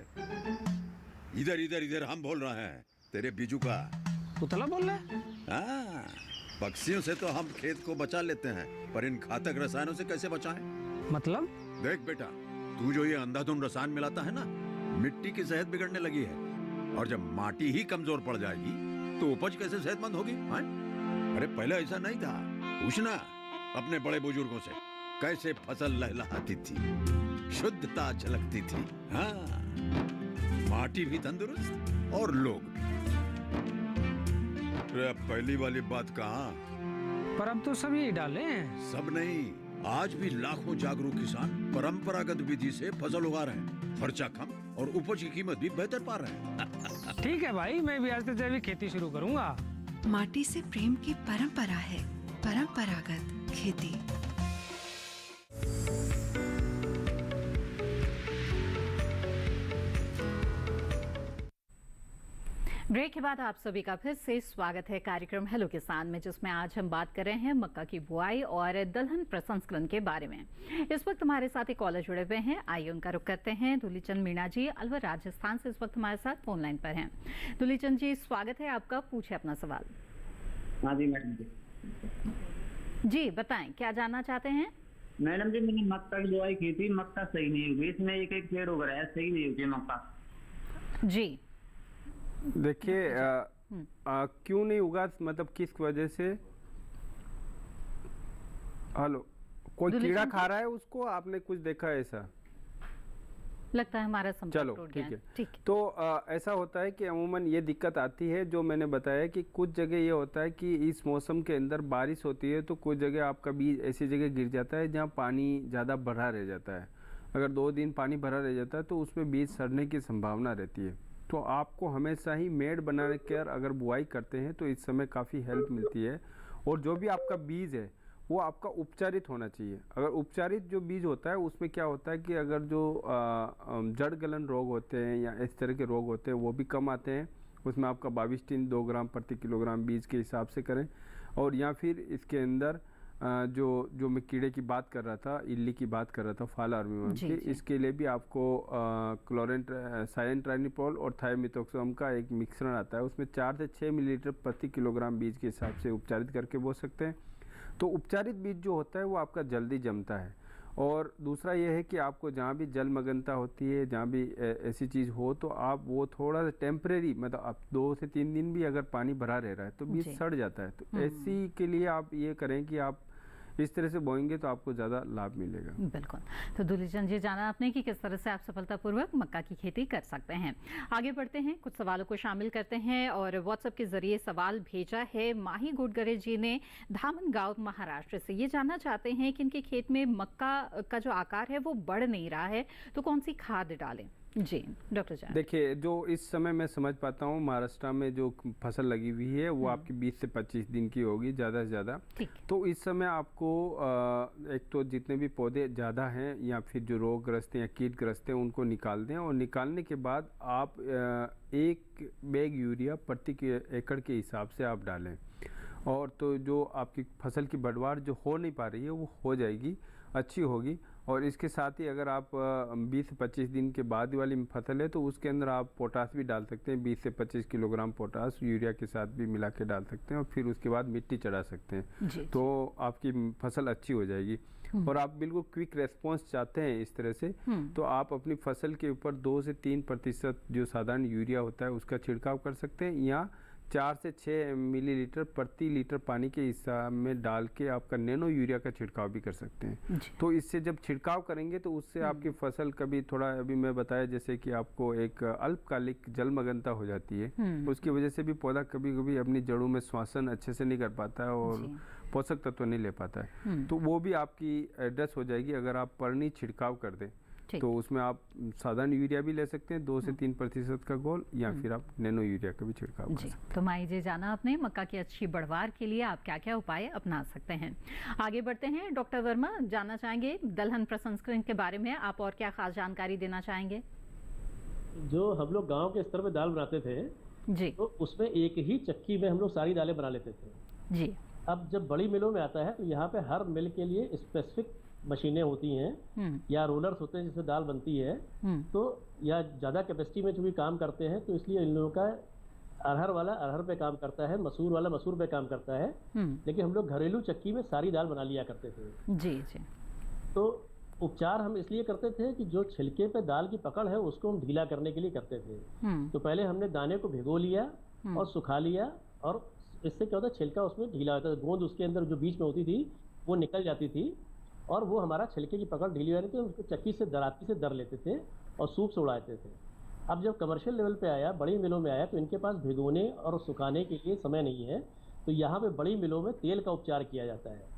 इधर इधर इधर, हम बोल रहे हैं तेरे बीजू का। पुतला बोल रहा है? हाँ, पक्षियों से तो हम खेत को बचा लेते हैं, पर इन घातक रसायनों से कैसे बचाएं? मतलब? देख बेटा, तू जो ये अंधाधुंध रसायन मिलाता है ना, मिट्टी की सेहत बिगड़ने लगी है। और जब माटी ही कमजोर पड़ जाएगी तो उपज कैसे सेहतमंद होगी? अरे पहले ऐसा नहीं था। पूछना अपने बड़े बुजुर्गों से, कैसे फसल लहलहाती थी, शुद्धता झलकती थी। हाँ, माटी भी तंदुरुस्त और लोग भी। पहली वाली बात कहाँ? पर अब तो सब यही डाले हैं। सब नहीं, आज भी लाखों जागरूक किसान परंपरागत विधि से फसल उगा रहे हैं। खर्चा कम और उपज की कीमत भी बेहतर पा रहे हैं। ठीक है भाई, मैं भी आज से जैविक खेती शुरू करूंगा। माटी से प्रेम की परंपरा है परंपरागत खेती। ब्रेक के बाद आप सभी का फिर से स्वागत है कार्यक्रम हेलो किसान में, जिसमें आज हम बात कर रहे हैं मक्का की बुआई और दलहन प्रसंस्करण के बारे में। इस वक्त हमारे साथ एक कॉलर जुड़े हुए हैं, आइए उनका रुख करते हैं। दुलीचंद मीणा जी अलवर राजस्थान से इस वक्त हमारे साथ फोन लाइन पर हैं। दुलीचंद जी स्वागत है आपका, पूछे अपना सवाल। हाँ जी मैडम जी बताएं, क्या जानना चाहते हैं? मैडम जी मैंने मक्का की बुआई की थी, मक्का सही नहीं हुई, इसमें एक एक पेड़ उग रहा है, सही नहीं हुई मक्का। जी देखिए क्यों नहीं उगा, मतलब किस वजह से? हेलो, कोई कीड़ा खा रहा है उसको, आपने कुछ देखा है ऐसा? लगता है हमारा संपर्क चलो टूट ठीक गया। है। ठीक तो ऐसा होता है कि अमूमन ये दिक्कत आती है, जो मैंने बताया कि कुछ जगह ये होता है कि इस मौसम के अंदर बारिश होती है, तो कुछ जगह आपका बीज ऐसी जगह गिर जाता है जहाँ पानी ज़्यादा भरा रह जाता है। अगर 2 दिन पानी भरा रह जाता है तो उसमें बीज सड़ने की संभावना रहती है। तो आपको हमेशा ही मेड़ बना कर अगर बुआई करते हैं तो इस समय काफ़ी हेल्प मिलती है। और जो भी आपका बीज है वो आपका उपचारित होना चाहिए। अगर उपचारित जो बीज होता है उसमें क्या होता है कि अगर जो जड़ गलन रोग होते हैं या इस तरह के रोग होते हैं वो भी कम आते हैं। उसमें आपका 22 2 ग्राम प्रति किलोग्राम बीज के हिसाब से करें। और या फिर इसके अंदर जो मैं कीड़े की बात कर रहा था, इल्ली की बात कर रहा था, फाल आर्मीवर्म की, इसके लिए भी आपको सायंट्रानिपोल और थायोमिथोक्सोम का एक मिश्रण आता है। उसमें 4 से 6 मिलीलीटर प्रति किलोग्राम बीज के हिसाब से उपचारित करके बो सकते हैं। तो उपचारित बीज जो होता है वो आपका जल्दी जमता है। और दूसरा ये है कि आपको जहाँ भी जलमग्नता होती है, जहाँ भी ऐसी चीज़ हो, तो आप वो थोड़ा सा टेम्परेरी, मतलब आप 2 से 3 दिन भी अगर पानी भरा रह रहा है तो बीज सड़ जाता है। तो ऐसी के लिए आप ये करें कि आप इस तरह से बोएंगे तो आपको ज़्यादा लाभ मिलेगा। बिल्कुल। तो दुलीचंद जी जाना आपने कि किस तरह से आप सफलतापूर्वक मक्का की खेती कर सकते हैं। आगे बढ़ते हैं, कुछ सवालों को शामिल करते हैं। और व्हाट्सएप के जरिए सवाल भेजा है माही गुडगरे जी ने धामनगांव महाराष्ट्र से। ये जानना चाहते हैं कि इनके खेत में मक्का का जो आकार है वो बढ़ नहीं रहा है, तो कौन सी खाद डालें? जी डॉक्टर जान। देखिए, जो इस समय मैं समझ पाता हूँ महाराष्ट्र में जो फसल लगी हुई है वो आपकी 20 से 25 दिन की होगी ज़्यादा से ज़्यादा। तो इस समय आपको एक तो जितने भी पौधे ज़्यादा हैं या फिर जो रोगग्रस्त हैं या कीटग्रस्त हैं उनको निकाल दें। और निकालने के बाद आप 1 बैग यूरिया प्रति एकड़ के हिसाब से आप डालें। और तो जो आपकी फसल की बढ़वार जो हो नहीं पा रही है वो हो जाएगी, अच्छी होगी। और इसके साथ ही अगर आप 20 से 25 दिन के बाद वाली फसल है तो उसके अंदर आप पोटास भी डाल सकते हैं। 20 से 25 किलोग्राम पोटास यूरिया के साथ भी मिला के डाल सकते हैं और फिर उसके बाद मिट्टी चढ़ा सकते हैं। तो आपकी फसल अच्छी हो जाएगी। और आप बिल्कुल क्विक रेस्पॉन्स चाहते हैं इस तरह से, तो आप अपनी फसल के ऊपर 2 से 3% जो साधारण यूरिया होता है उसका छिड़काव कर सकते हैं, या 4 से 6 मिलीलीटर प्रति लीटर पानी के हिसाब में डाल के आपका नैनो यूरिया का छिड़काव भी कर सकते हैं। तो इससे जब छिड़काव करेंगे तो उससे आपकी फसल कभी थोड़ा, अभी मैं बताया जैसे कि आपको एक अल्पकालिक जलमग्नता हो जाती है, उसकी वजह से भी पौधा कभी कभी अपनी जड़ों में श्वसन अच्छे से नहीं कर पाता है और पोषक तत्व नहीं ले पाता है। तो वो भी आपकी एड्रेस हो जाएगी अगर आप परनी छिड़काव कर दें। तो उसमें आप साधारण यूरिया भी ले सकते हैं 2 से 3% का घोल, या फिर आप नैनो यूरिया का भी छिड़काव कर सकते हैं। तो माई जी जाना आपने मक्का की अच्छी बढ़वार के लिए आप क्या क्या उपाय अपना सकते हैं। आगे बढ़ते हैं, डॉक्टर वर्मा जानना चाहेंगे दलहन प्रसंस्करण के बारे में आप और क्या खास जानकारी देना चाहेंगे? जो हम लोग गाँव के स्तर पर दाल बनाते थे जी, तो उसमें एक ही चक्की में हम लोग सारी दालें बना लेते थे जी। अब जब बड़ी मिलों में आता है तो यहाँ पे हर मिल के लिए स्पेसिफिक मशीनें होती हैं या रोलर्स होते हैं जिसमें दाल बनती है। तो या ज़्यादा कैपेसिटी में चूँकि काम करते हैं तो इसलिए इन लोगों का अरहर वाला अरहर पे काम करता है, मसूर वाला मसूर पे काम करता है। लेकिन हम लोग घरेलू चक्की में सारी दाल बना लिया करते थे। जी जी। तो उपचार हम इसलिए करते थे कि जो छिलके पे दाल की पकड़ है उसको हम ढीला करने के लिए करते थे। तो पहले हमने दाने को भिगो लिया और सुखा लिया, और इससे क्या होता है छिलका उसमें ढीला होता है, गोंद उसके अंदर जो बीच में होती थी वो निकल जाती थी और वो हमारा छिलके की पकड़ ढीली हो रही थी। उसको चक्की से दराती से दर लेते थे और सूप से उड़ाते थे। अब जब कमर्शियल लेवल पे आया, बड़ी मिलों में आया, तो इनके पास भिगोने और सुखाने के लिए समय नहीं है। तो यहाँ पे बड़ी मिलों में तेल का उपचार किया जाता है।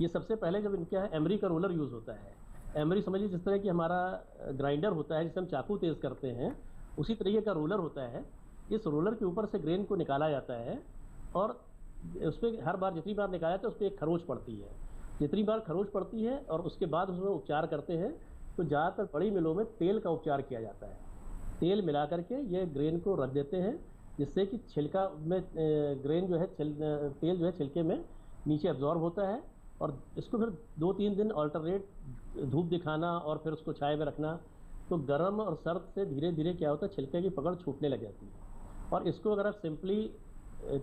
ये सबसे पहले जब इनका एमरी का रोलर यूज़ होता है। एमरी समझिए जिस तरह की हमारा ग्राइंडर होता है जिससे हम चाकू तेज़ करते हैं, उसी तरीके का रोलर होता है। इस रोलर के ऊपर से ग्रेन को निकाला जाता है और उस पर हर बार जितनी बार निकाला जाता है उस पर एक खरोच पड़ती है। जितनी बार खरोच पड़ती है और उसके बाद उसमें उपचार करते हैं। तो ज़्यादातर बड़ी मिलों में तेल का उपचार किया जाता है। तेल मिला करके ये ग्रेन को रख देते हैं जिससे कि छिलका में ग्रेन जो है तेल जो है छिलके में नीचे एब्जॉर्ब होता है, और इसको फिर 2-3 दिन अल्टरनेट धूप दिखाना और फिर उसको छाए में रखना, तो गर्म और सर्द से धीरे धीरे क्या होता है, छिलके की पकड़ छूटने लग जाती है। और इसको अगर आप सिंपली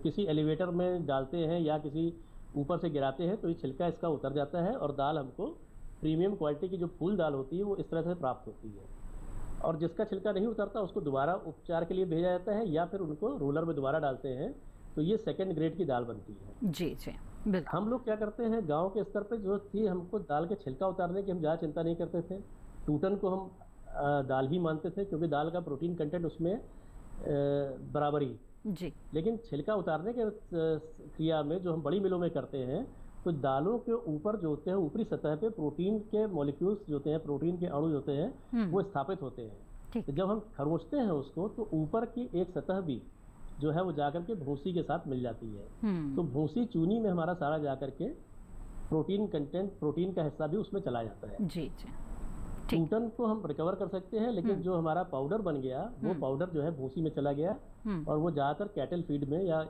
किसी एलिवेटर में डालते हैं या किसी ऊपर से गिराते हैं तो ये छिलका इसका उतर जाता है, और दाल हमको प्रीमियम क्वालिटी की जो फुल दाल होती है वो इस तरह से प्राप्त होती है। और जिसका छिलका नहीं उतरता उसको दोबारा उपचार के लिए भेजा जाता है, या फिर उनको रोलर में दोबारा डालते हैं, तो ये सेकंड ग्रेड की दाल बनती है। जी जी बिल्कुल। हम लोग क्या करते हैं, गांव के स्तर पे जो थी, हमको दाल के छिलका उतारने की हम ज़्यादा चिंता नहीं करते थे। टूटन को हम दाल ही मानते थे, क्योंकि दाल का प्रोटीन कंटेंट उसमें बराबरी जी। लेकिन छिलका उतारने के क्रिया में जो हम बड़ी मिलों में करते हैं, तो दालों के ऊपर जो होते हैं, ऊपरी सतह पे प्रोटीन के मॉलिक्यूल्स जो होते हैं, प्रोटीन के अणु होते हैं, वो स्थापित होते हैं। तो जब हम खरोचते हैं उसको, तो ऊपर की एक सतह भी जो है वो जाकर के भूसी के साथ मिल जाती है। तो भूसी चूनी में हमारा सारा जाकर के प्रोटीन कंटेंट, प्रोटीन का हिस्सा भी उसमें चला जाता है। जी जी। टूटन को हम रिकवर कर सकते हैं, लेकिन जो हमारा पाउडर बन गया, वो पाउडर जो है भूसी में चला गया, और वो ज्यादातर कैटल फीड में या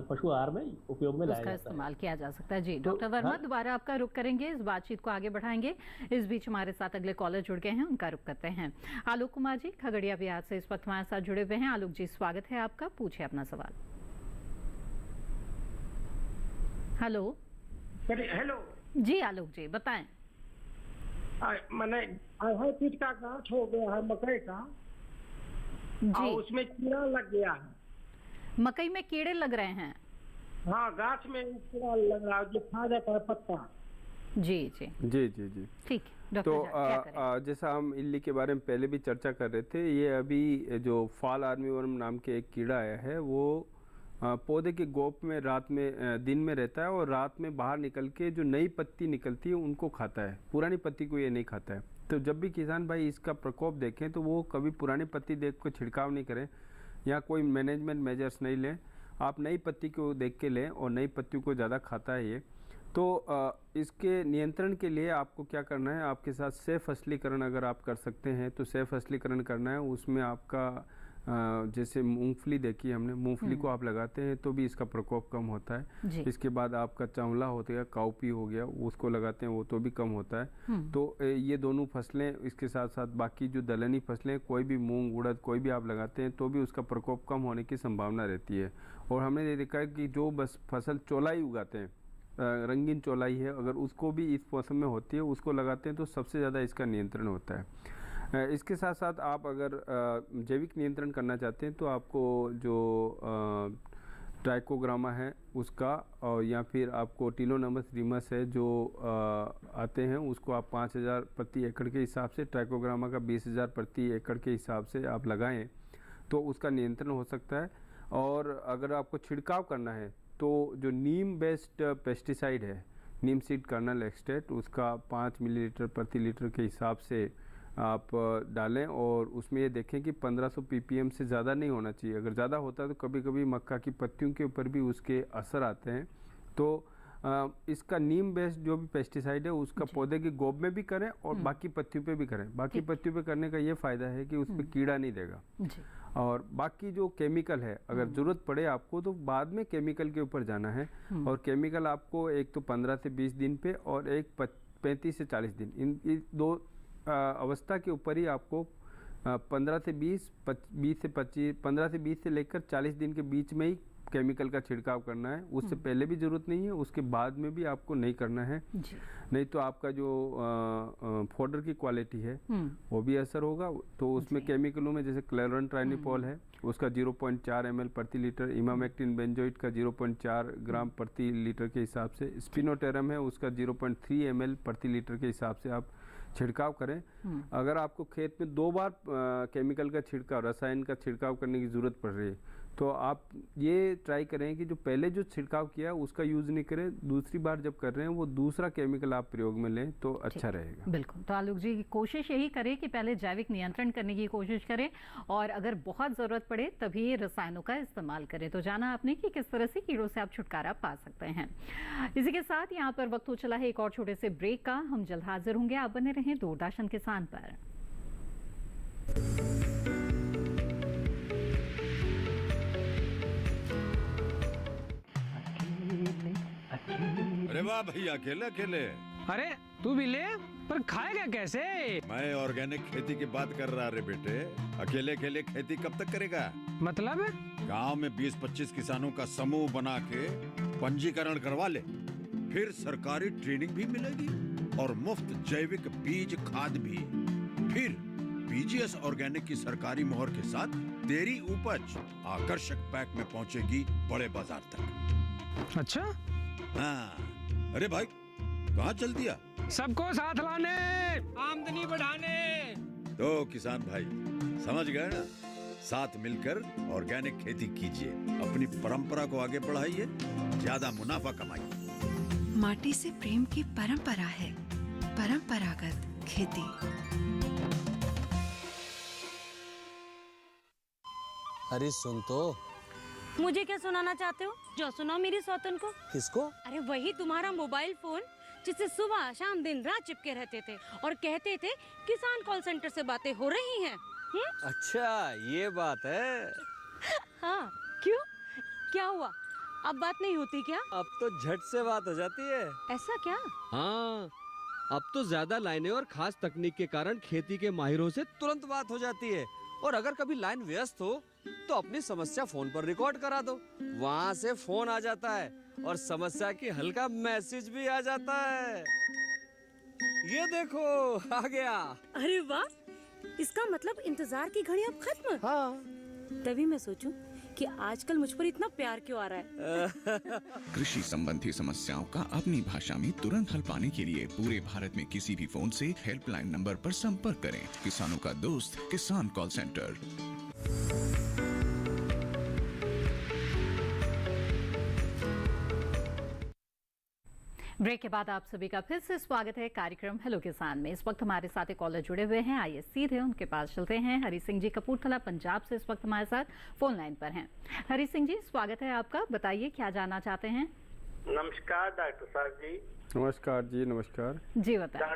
पशु आहार में उपयोग में लाया जाता है, इस्तेमाल किया जा सकता है। जी डॉक्टर वर्मा, दोबारा आपका रुख करेंगे, इस बातचीत को आगे बढ़ाएंगे। इस बीच हमारे साथ अगले कॉलर जुड़ गए हैं, उनका रुख करते हैं। आलोक कुमार जी खगड़िया बिहार से इस वक्त हमारे साथ जुड़े हुए हैं। आलोक जी स्वागत है आपका, पूछे अपना सवाल। हेलो हेलो जी आलोक जी बताएं। मैंने 2.5 फीट का गांठ हो गया है मकई का जी, उसमें कीड़ा लग गया है। मकई में कीड़े लग रहे हैं? हाँ, गांठ में कीड़ा लग रहा है जो खा जाता है पत्ता। जी जी जी जी जी ठीक। तो जैसा हम इल्ली के बारे में पहले भी चर्चा कर रहे थे, ये अभी जो फॉल आर्मीवर्म नाम के एक कीड़ा आया है, वो पौधे के गोप में रात में दिन में रहता है, और रात में बाहर निकल के जो नई पत्ती निकलती है उनको खाता है, पुरानी पत्ती को ये नहीं खाता है। तो जब भी किसान भाई इसका प्रकोप देखें तो वो कभी पुरानी पत्ती देख कर छिड़काव नहीं करें, या कोई मैनेजमेंट मेजर्स नहीं लें, आप नई पत्ती को देख के लें, और नई पत्ती को ज़्यादा खाता है ये। तो इसके नियंत्रण के लिए आपको क्या करना है, आपके साथ सेफ फसलीकरण अगर आप कर सकते हैं तो सेफ फसलीकरण करना है। उसमें आपका जैसे मूंगफली देखी हमने, मूंगफली को आप लगाते हैं तो भी इसका प्रकोप कम होता है। इसके बाद आपका चावला हो गया, काउपी हो गया, उसको लगाते हैं वो तो भी कम होता है। तो ये दोनों फसलें, इसके साथ साथ बाकी जो दलहनी फसलें, कोई भी मूंग उड़द कोई भी आप लगाते हैं तो भी उसका प्रकोप कम होने की संभावना रहती है। और हमने ये देखा है कि जो बस फसल चौलाई उगाते हैं, रंगीन चौलाई है, अगर उसको भी इस मौसम में होती है, उसको लगाते हैं तो सबसे ज़्यादा इसका नियंत्रण होता है। इसके साथ साथ आप अगर जैविक नियंत्रण करना चाहते हैं तो आपको जो ट्राइकोग्रामा है उसका, और या फिर आपको टिलोनमस रिमस है जो आते हैं, उसको आप 5,000 प्रति एकड़ के हिसाब से, ट्राइकोग्रामा का 20,000 प्रति एकड़ के हिसाब से आप लगाएं तो उसका नियंत्रण हो सकता है। और अगर आपको छिड़काव करना है तो जो नीम बेस्ड पेस्टिसाइड है, नीम सीड कर्नल एक्सट्रैक्ट, उसका 5 मिलीलीटर प्रति लीटर के हिसाब से आप डालें, और उसमें ये देखें कि 1500 ppm से ज़्यादा नहीं होना चाहिए। अगर ज़्यादा होता है तो कभी कभी मक्का की पत्तियों के ऊपर भी उसके असर आते हैं। तो इसका नीम बेस्ड जो भी पेस्टिसाइड है उसका पौधे की गोब में भी करें और बाकी पत्तियों पे भी करें। बाकी पत्तियों पे करने का ये फ़ायदा है कि उस पर कीड़ा नहीं देगा। और बाकी जो केमिकल है, अगर ज़रूरत पड़े आपको तो बाद में केमिकल के ऊपर जाना है। और केमिकल आपको एक तो 15 से 20 दिन पे और एक 35 से 40 दिन, इन दो अवस्था के ऊपर ही आपको 15 से 20 से 25, 15 से 20 से लेकर 40 दिन के बीच में ही केमिकल का छिड़काव करना है। उससे पहले भी ज़रूरत नहीं है, उसके बाद में भी आपको नहीं करना है। नहीं तो आपका जो फोडर की क्वालिटी है वो भी असर होगा। तो उसमें केमिकलों में जैसे क्लोरान-ट्राइनिपोल है, उसका 0.4 ml प्रति लीटर, इमामेक्टिन बेंजोइट का 0.4 ग्राम प्रति लीटर के हिसाब से, स्पिनोटेरम है उसका 0.3 ml प्रति लीटर के हिसाब से आप छिड़काव करें। अगर आपको खेत में 2 बार केमिकल का छिड़काव, रसायन का छिड़काव करने की ज़रूरत पड़ रही है तो आप ये ट्राई करें कि जो पहले जो छिड़काव किया उसका यूज़ नहीं करें, दूसरी बार जब कर रहे हैं वो दूसरा केमिकल आप प्रयोग में लें तो अच्छा रहेगा। बिल्कुल। तो आलोक जी कोशिश यही करें कि पहले जैविक नियंत्रण करने की कोशिश करें और अगर बहुत ज़रूरत पड़े तभी रसायनों का इस्तेमाल करें। तो जाना आपने कि किस तरह से कीड़ों से आप छुटकारा पा सकते हैं। इसी के साथ यहाँ पर वक्त हो चला है एक और छोटे से ब्रेक का। हम जल्द हाजिर होंगे, आप बने रहें दूरदर्शन किसान पर। अरे वाह भैया, अकेले अकेले। अरे तू भी ले, पर खाएगा कैसे? मैं ऑर्गेनिक खेती की बात कर रहा रे बेटे। अकेले अकेले खेती कब तक करेगा? मतलब गांव में 20-25 किसानों का समूह बना के पंजीकरण करवा ले, फिर सरकारी ट्रेनिंग भी मिलेगी और मुफ्त जैविक बीज खाद भी। फिर बीजीएस ऑर्गेनिक की सरकारी मोहर के साथ तेरी उपज आकर्षक पैक में पहुंचेगी बड़े बाजार तक। अच्छा? हाँ। अरे भाई कहाँ चल दिया? सबको साथ लाने, आमदनी बढ़ाने। तो किसान भाई समझ गए ना, साथ मिलकर ऑर्गेनिक खेती कीजिए, अपनी परंपरा को आगे बढ़ाइए, ज्यादा मुनाफा कमाइए। माटी से प्रेम की परंपरा है परंपरागत खेती। अरे सुन तो। मुझे क्या सुनाना चाहते हो? जो सुनाओ मेरी सौतन को। किसको? अरे वही तुम्हारा मोबाइल फोन जिससे सुबह शाम दिन रात चिपके रहते थे और कहते थे किसान कॉल सेंटर से बातें हो रही हैं। अच्छा ये बात है। हाँ क्यों, क्या हुआ? अब बात नहीं होती क्या? अब तो झट से बात हो जाती है। ऐसा क्या? हाँ, अब तो ज्यादा लाइनें और खास तकनीक के कारण खेती के माहिरों से तुरंत बात हो जाती है। और अगर कभी लाइन व्यस्त हो तो अपनी समस्या फोन पर रिकॉर्ड करा दो, वहाँ से फोन आ जाता है और समस्या की हल का मैसेज भी आ जाता है। ये देखो आ गया। अरे वाह, इसका मतलब इंतजार की घड़ी अब खत्म। हाँ। तभी मैं सोचूं कि आजकल मुझ पर इतना प्यार क्यों आ रहा है। कृषि संबंधी समस्याओं का अपनी भाषा में तुरंत हल पाने के लिए पूरे भारत में किसी भी फोन से हेल्पलाइन नंबर पर संपर्क करें। किसानों का दोस्त किसान कॉल सेंटर। ब्रेक के बाद आप सभी का फिर से स्वागत है कार्यक्रम हेलो किसान में। इस वक्त हमारे साथ एक कॉलर जुड़े हुए हैं, आइए सीधे उनके पास चलते हैं। हरी सिंह जी कपूरथला पंजाब से इस वक्त हमारे साथ फोन लाइन पर हैं। हरी सिंह जी स्वागत है आपका, बताइए क्या जानना चाहते हैं? नमस्कार डॉक्टर साहब जी। नमस्कार जी। नमस्कार जी बताएं।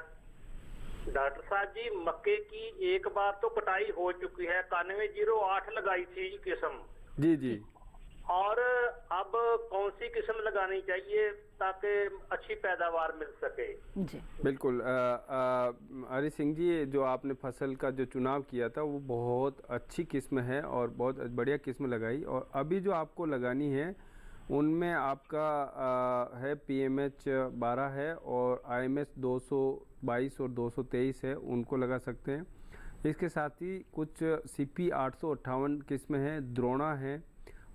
डॉक्टर साहब जी, मक्के की एक बार तो कटाई हो चुकी है, 9108 लगाई थी किस्म। जी जी। और अब कौन सी किस्म लगानी चाहिए ताकि अच्छी पैदावार मिल सके? जी बिल्कुल। हरी सिंह जी, जो आपने फसल का जो चुनाव किया था वो बहुत अच्छी किस्म है और बहुत बढ़िया किस्म लगाई। और अभी जो आपको लगानी है उनमें आपका है PMH 12 है और IMS 222 और 223 है, उनको लगा सकते हैं। इसके साथ ही कुछ CP 858 किस्म है, द्रोणा है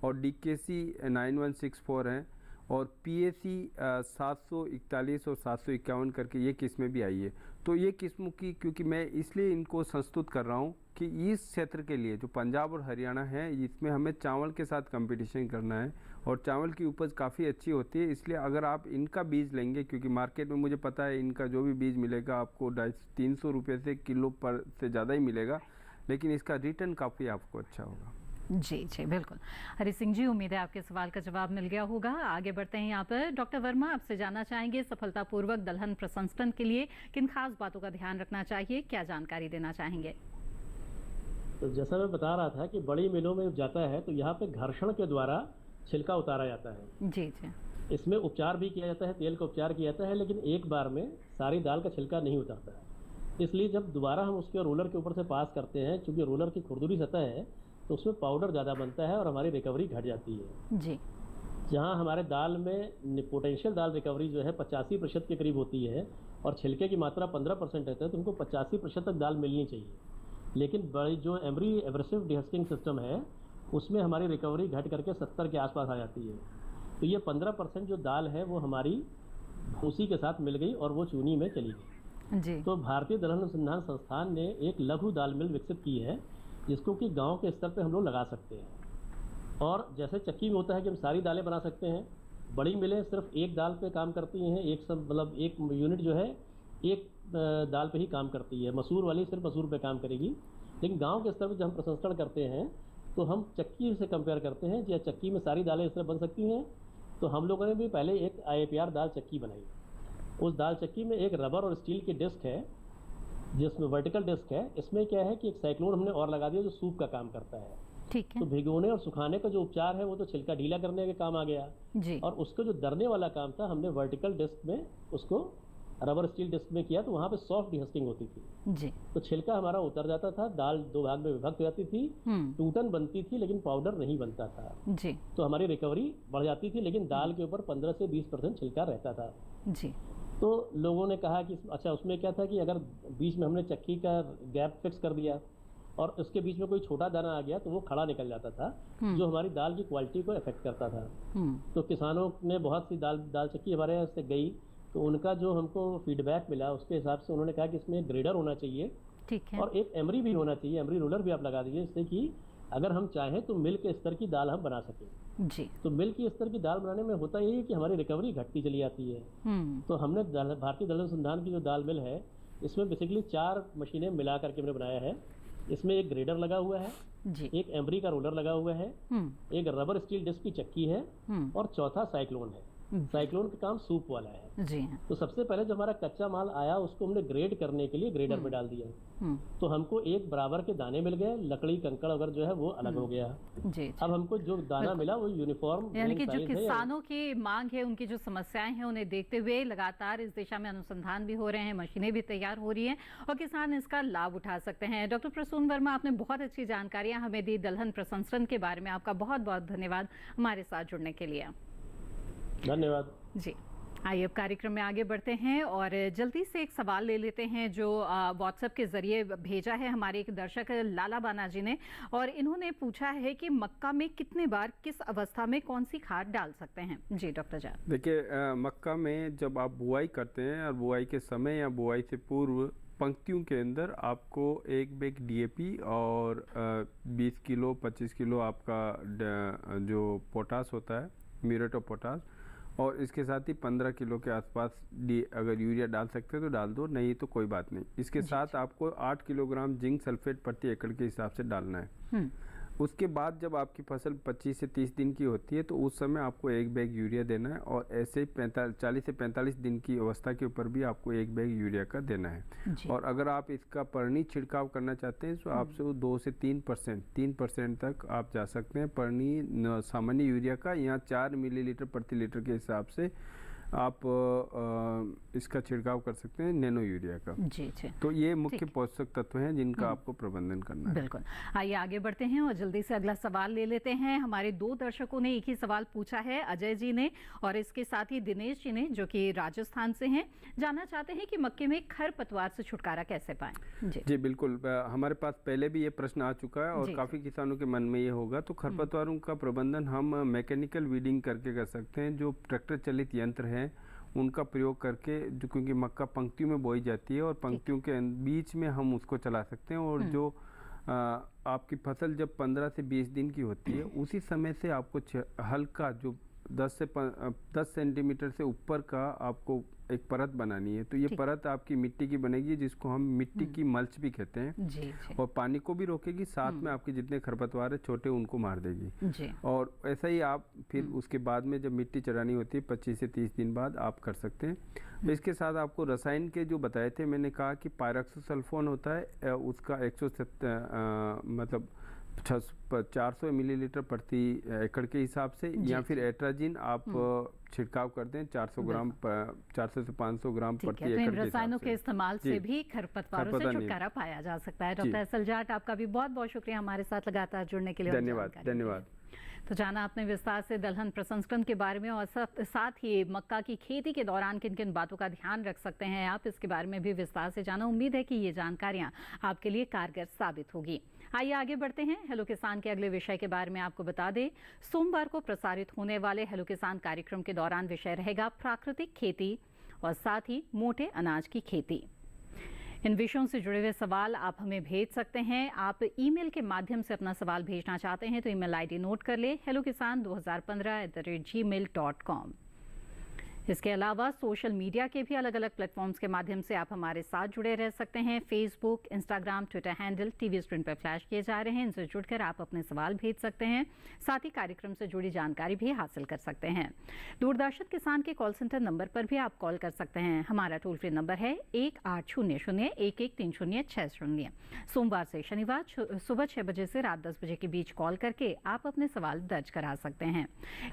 और DKC 9164 हैं और PAC 741 और 751 करके ये किस्में भी आई है। तो ये किस्मों की, क्योंकि मैं इसलिए इनको संस्तुत कर रहा हूँ कि इस क्षेत्र के लिए जो पंजाब और हरियाणा है, इसमें हमें चावल के साथ कंपटीशन करना है और चावल की उपज काफ़ी अच्छी होती है। इसलिए अगर आप इनका बीज लेंगे, क्योंकि मार्केट में मुझे पता है इनका जो भी बीज मिलेगा आपको 250-300 रुपये से किलो पर से ज़्यादा ही मिलेगा, लेकिन इसका रिटर्न काफ़ी आपको अच्छा होगा। जी जी बिल्कुल। हरी सिंह जी, उम्मीद है आपके सवाल का जवाब मिल गया होगा। आगे बढ़ते हैं यहाँ पर। डॉक्टर वर्मा, आपसे जानना चाहेंगे सफलतापूर्वक दलहन प्रसंस्करण के लिए किन खास बातों का ध्यान रखना चाहिए, क्या जानकारी देना चाहेंगे? तो जैसा मैं बता रहा था कि बड़ी मिलों में जाता है तो यहाँ पे घर्षण के द्वारा छिलका उतारा जाता है। जी जी। इसमें उपचार भी किया जाता है, तेल का उपचार किया जाता है, लेकिन एक बार में सारी दाल का छिलका नहीं उतारता है। इसलिए जब दोबारा हम उसके रोलर के ऊपर से पास करते हैं, चूँकि रोलर की खुरदुरी सतह है तो उसमें पाउडर ज़्यादा बनता है और हमारी रिकवरी घट जाती है। जी। जहाँ हमारे दाल में पोटेंशियल दाल रिकवरी जो है 85% के करीब होती है और छिलके की मात्रा 15% रहता है, तो उनको 85% तक दाल मिलनी चाहिए। लेकिन बड़ी जो एमरी एब्रेसिव डिहस्किंग सिस्टम है उसमें हमारी रिकवरी घट करके 70 के आसपास आ जाती है। तो ये 15% जो दाल है वो हमारी उसी के साथ मिल गई और वो चूनी में चली गई। जी। तो भारतीय दलहन अनुसंधान संस्थान ने एक लघु दाल मिल विकसित की है जिसको कि गांव के स्तर पे हम लोग लगा सकते हैं। और जैसे चक्की में होता है कि हम सारी दालें बना सकते हैं, बड़ी मिलें सिर्फ एक दाल पे काम करती हैं, एक यूनिट जो है एक दाल पे ही काम करती है। मसूर वाली सिर्फ मसूर पे काम करेगी। लेकिन गांव के स्तर पर जब हम प्रसंस्करण करते हैं तो हम चक्की से कंपेयर करते हैं, या चक्की में सारी दालें इस तरह बन सकती हैं। तो हम लोगों ने भी पहले एक IAPR दाल चक्की बनाई। उस दाल चक्की में एक रबर और स्टील की डिस्क है जिसमें वर्टिकल डिस्क है। इसमें क्या है कि एक साइक्लोन हमने और लगा दिया जो सूप का काम करता है। ठीक है। तो भिगोने और सुखाने का जो उपचार है वो तो छिलका ढीला करने के काम आ गया जी। और उसका जो दरने वाला काम था हमने वर्टिकल डिस्क में उसको रबर स्टील डिस्क में किया, तो वहाँ पे सॉफ्ट डिहस्किंग होती थी जी। तो छिलका हमारा उतर जाता था, दाल 2 भाग में विभक्त हो जाती थी, टूटन बनती थी लेकिन पाउडर नहीं बनता था जी। तो हमारी रिकवरी बढ़ जाती थी, लेकिन दाल के ऊपर 15 से 20% छिलका रहता था जी। तो लोगों ने कहा कि अच्छा उसमें क्या था कि अगर बीच में हमने चक्की का गैप फिक्स कर दिया और उसके बीच में कोई छोटा दाना आ गया तो वो खड़ा निकल जाता था, जो हमारी दाल की क्वालिटी को अफेक्ट करता था। तो किसानों ने बहुत सी दाल चक्की हमारे यहाँ से गई, तो उनका जो हमको फीडबैक मिला उसके हिसाब से उन्होंने कहा कि इसमें ग्रेडर होना चाहिए, ठीक है, और एक एमरी भी होना चाहिए, एमरी रोलर भी आप लगा दीजिए, इससे कि अगर हम चाहें तो मिल के स्तर की दाल हम बना सकें जी। तो मिल की स्तर की दाल बनाने में होता यही है कि हमारी रिकवरी घटती चली जाती है। तो हमने भारतीय दलहन अनुसंधान की जो दाल मिल है इसमें बेसिकली 4 मशीनें मिला करके हमने बनाया है। इसमें एक ग्रेडर लगा हुआ है जी। एक एमरी का रोलर लगा हुआ है, एक रबर स्टील डिस्क की चक्की है और चौथा साइक्लोन है। साइक्लोन का काम सूप वाला है जी। तो सबसे पहले जो हमारा कच्चा माल आया उसको हमने ग्रेड करने के लिए ग्रेडर में डाल दिया, तो हमको एक बराबर के दाने मिल गए, लकड़ी कंकड़ वगैरह जो है वो अलग हो गया जी। अब हमको जो दाना मिला वो यूनिफॉर्म, यानी कि जो किसानों की मांग है, उनकी जो समस्याएं हैं उन्हें देखते हुए लगातार इस दिशा में अनुसंधान भी हो रहे हैं, मशीनें भी तैयार हो रही हैं और किसान इसका लाभ उठा सकते हैं। डॉक्टर प्रसून वर्मा, आपने बहुत अच्छी जानकारियां हमें दी दलहन प्रसंस्करण के बारे में। आपका बहुत बहुत धन्यवाद हमारे साथ जुड़ने के लिए। धन्यवाद जी। आइए अब कार्यक्रम में आगे बढ़ते हैं और जल्दी से एक सवाल ले लेते हैं जो व्हाट्सएप के जरिए भेजा है हमारे एक दर्शक लाला बाना जी ने, और इन्होंने पूछा है कि मक्का में कितने बार किस अवस्था में कौन सी खाद डाल सकते हैं। जी डॉक्टर जान। देखिए मक्का में जब आप बुआई करते हैं और बुआई के समय या बुआई से पूर्व पंक्तियों के अंदर आपको 1 बैग डीएपी और 20 किलो 25 किलो आपका जो पोटास होता है, म्यूरेट ऑफ पोटास, और इसके साथ ही 15 किलो के आसपास अगर यूरिया डाल सकते हैं तो डाल दो, नहीं तो कोई बात नहीं। इसके साथ आपको 8 किलोग्राम जिंक सल्फेट प्रति एकड़ के हिसाब से डालना है। उसके बाद जब आपकी फसल 25 से 30 दिन की होती है तो उस समय आपको 1 बैग यूरिया देना है, और ऐसे ही 40 से 45 दिन की अवस्था के ऊपर भी आपको 1 बैग यूरिया का देना है। और अगर आप इसका परनी छिड़काव करना चाहते हैं तो आपसे 2 से 3% तक आप जा सकते हैं परनी सामान्य यूरिया का, यहाँ 4 मिलीलीटर प्रति लीटर के हिसाब से आप इसका छिड़काव कर सकते हैं नैनो यूरिया का। जी जी। तो ये मुख्य पोषक तत्व हैं जिनका आपको प्रबंधन करना है। बिल्कुल। आइए आगे बढ़ते हैं और जल्दी से अगला सवाल ले लेते हैं। हमारे 2 दर्शकों ने एक ही सवाल पूछा है, अजय जी ने और इसके साथ ही दिनेश जी ने, जो कि राजस्थान से हैं। जानना चाहते हैं कि मक्के में खरपतवार से छुटकारा कैसे पाएं। जी बिल्कुल, हमारे पास पहले भी ये प्रश्न आ चुका है और काफ़ी किसानों के मन में ये होगा। तो खरपतवारों का प्रबंधन हम मैकेनिकल वीडिंग करके कर सकते हैं, जो ट्रैक्टर चलित यंत्र हैं उनका प्रयोग करके, जो क्योंकि मक्का पंक्तियों में बोई जाती है और पंक्तियों के बीच में हम उसको चला सकते हैं, और जो आपकी फसल जब 15 से 20 दिन की होती है उसी समय से आपको हल्का जो 10 सेंटीमीटर से ऊपर का आपको एक परत बनानी है। तो ये परत आपकी मिट्टी की बनेगी जिसको हम मिट्टी की मल्च भी कहते हैं जी। और पानी को भी रोकेगी, साथ में आपके जितने खरपतवार है छोटे उनको मार देगी जी। और ऐसा ही आप फिर उसके बाद में जब मिट्टी चढ़ानी होती है 25 से 30 दिन बाद आप कर सकते हैं। इसके साथ आपको रसायन के जो बताए थे, मैंने कहा कि पायरॉक्सोसल्फोन होता है, उसका 400 मिलीलीटर प्रति एकड़ के हिसाब से, या फिर एट्राजिन आप छिड़काव करते हैं 400 से 500 ग्राम प्रति एकड़ के हिसाब से। रसायनों के इस्तेमाल से भी खरपतवारों से छुटकारा पाया जा सकता है। डॉक्टर असल जाट, आपका भी बहुत बहुत शुक्रिया हमारे साथ लगातार जुड़ने के लिए। धन्यवाद। तो जाना आपने विस्तार से दलहन प्रसंस्करण के बारे में और साथ ही मक्का की खेती के दौरान किन किन बातों का ध्यान रख सकते हैं आप, इसके बारे में भी विस्तार से जाना। उम्मीद है कि ये जानकारियां आपके लिए कारगर साबित होगी। आइए आगे बढ़ते हैं। हेलो किसान के अगले विषय के बारे में आपको बता दें, सोमवार को प्रसारित होने वाले हेलो किसान कार्यक्रम के दौरान विषय रहेगा प्राकृतिक खेती और साथ ही मोटे अनाज की खेती। इन विषयों से जुड़े हुए सवाल आप हमें भेज सकते हैं। आप ईमेल के माध्यम से अपना सवाल भेजना चाहते हैं तो ईमेल आईडी नोट कर ले, hellokisan2015@gmail.com। इसके अलावा सोशल मीडिया के भी अलग अलग प्लेटफॉर्म्स के माध्यम से आप हमारे साथ जुड़े रह सकते हैं। Facebook, Instagram, Twitter handle TV screen पर फ्लैश किए जा रहे हैं, इनसे जुड़कर आप अपने सवाल भेज सकते हैं, साथ ही कार्यक्रम से जुड़ी जानकारी भी हासिल कर सकते हैं। दूरदर्शन किसान के कॉल सेंटर नंबर पर भी आप कॉल कर सकते हैं। हमारा टोल फ्री नंबर है 1800-113060। सोमवार से शनिवार सुबह 6 बजे से रात 10 बजे के बीच कॉल करके आप अपने सवाल दर्ज करा सकते हैं।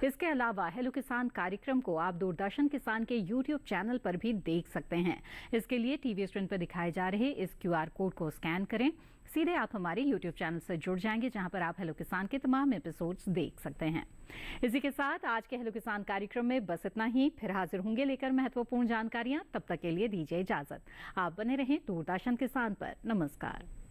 इसके अलावा हेलो किसान कार्यक्रम को आप दूरदर्शन किसान के YouTube चैनल पर भी देख सकते हैं। इसके लिए टीवी स्क्रीन पर दिखाए जा रहे इस QR कोड को स्कैन करें, सीधे आप हमारे YouTube चैनल से जुड़ जाएंगे, जहां पर आप हेलो किसान के तमाम एपिसोड्स देख सकते हैं। इसी के साथ आज के हेलो किसान कार्यक्रम में बस इतना ही। फिर हाजिर होंगे लेकर महत्वपूर्ण जानकारियां। तब तक के लिए दीजिए इजाजत। आप बने रहें दूरदर्शन किसान पर। नमस्कार।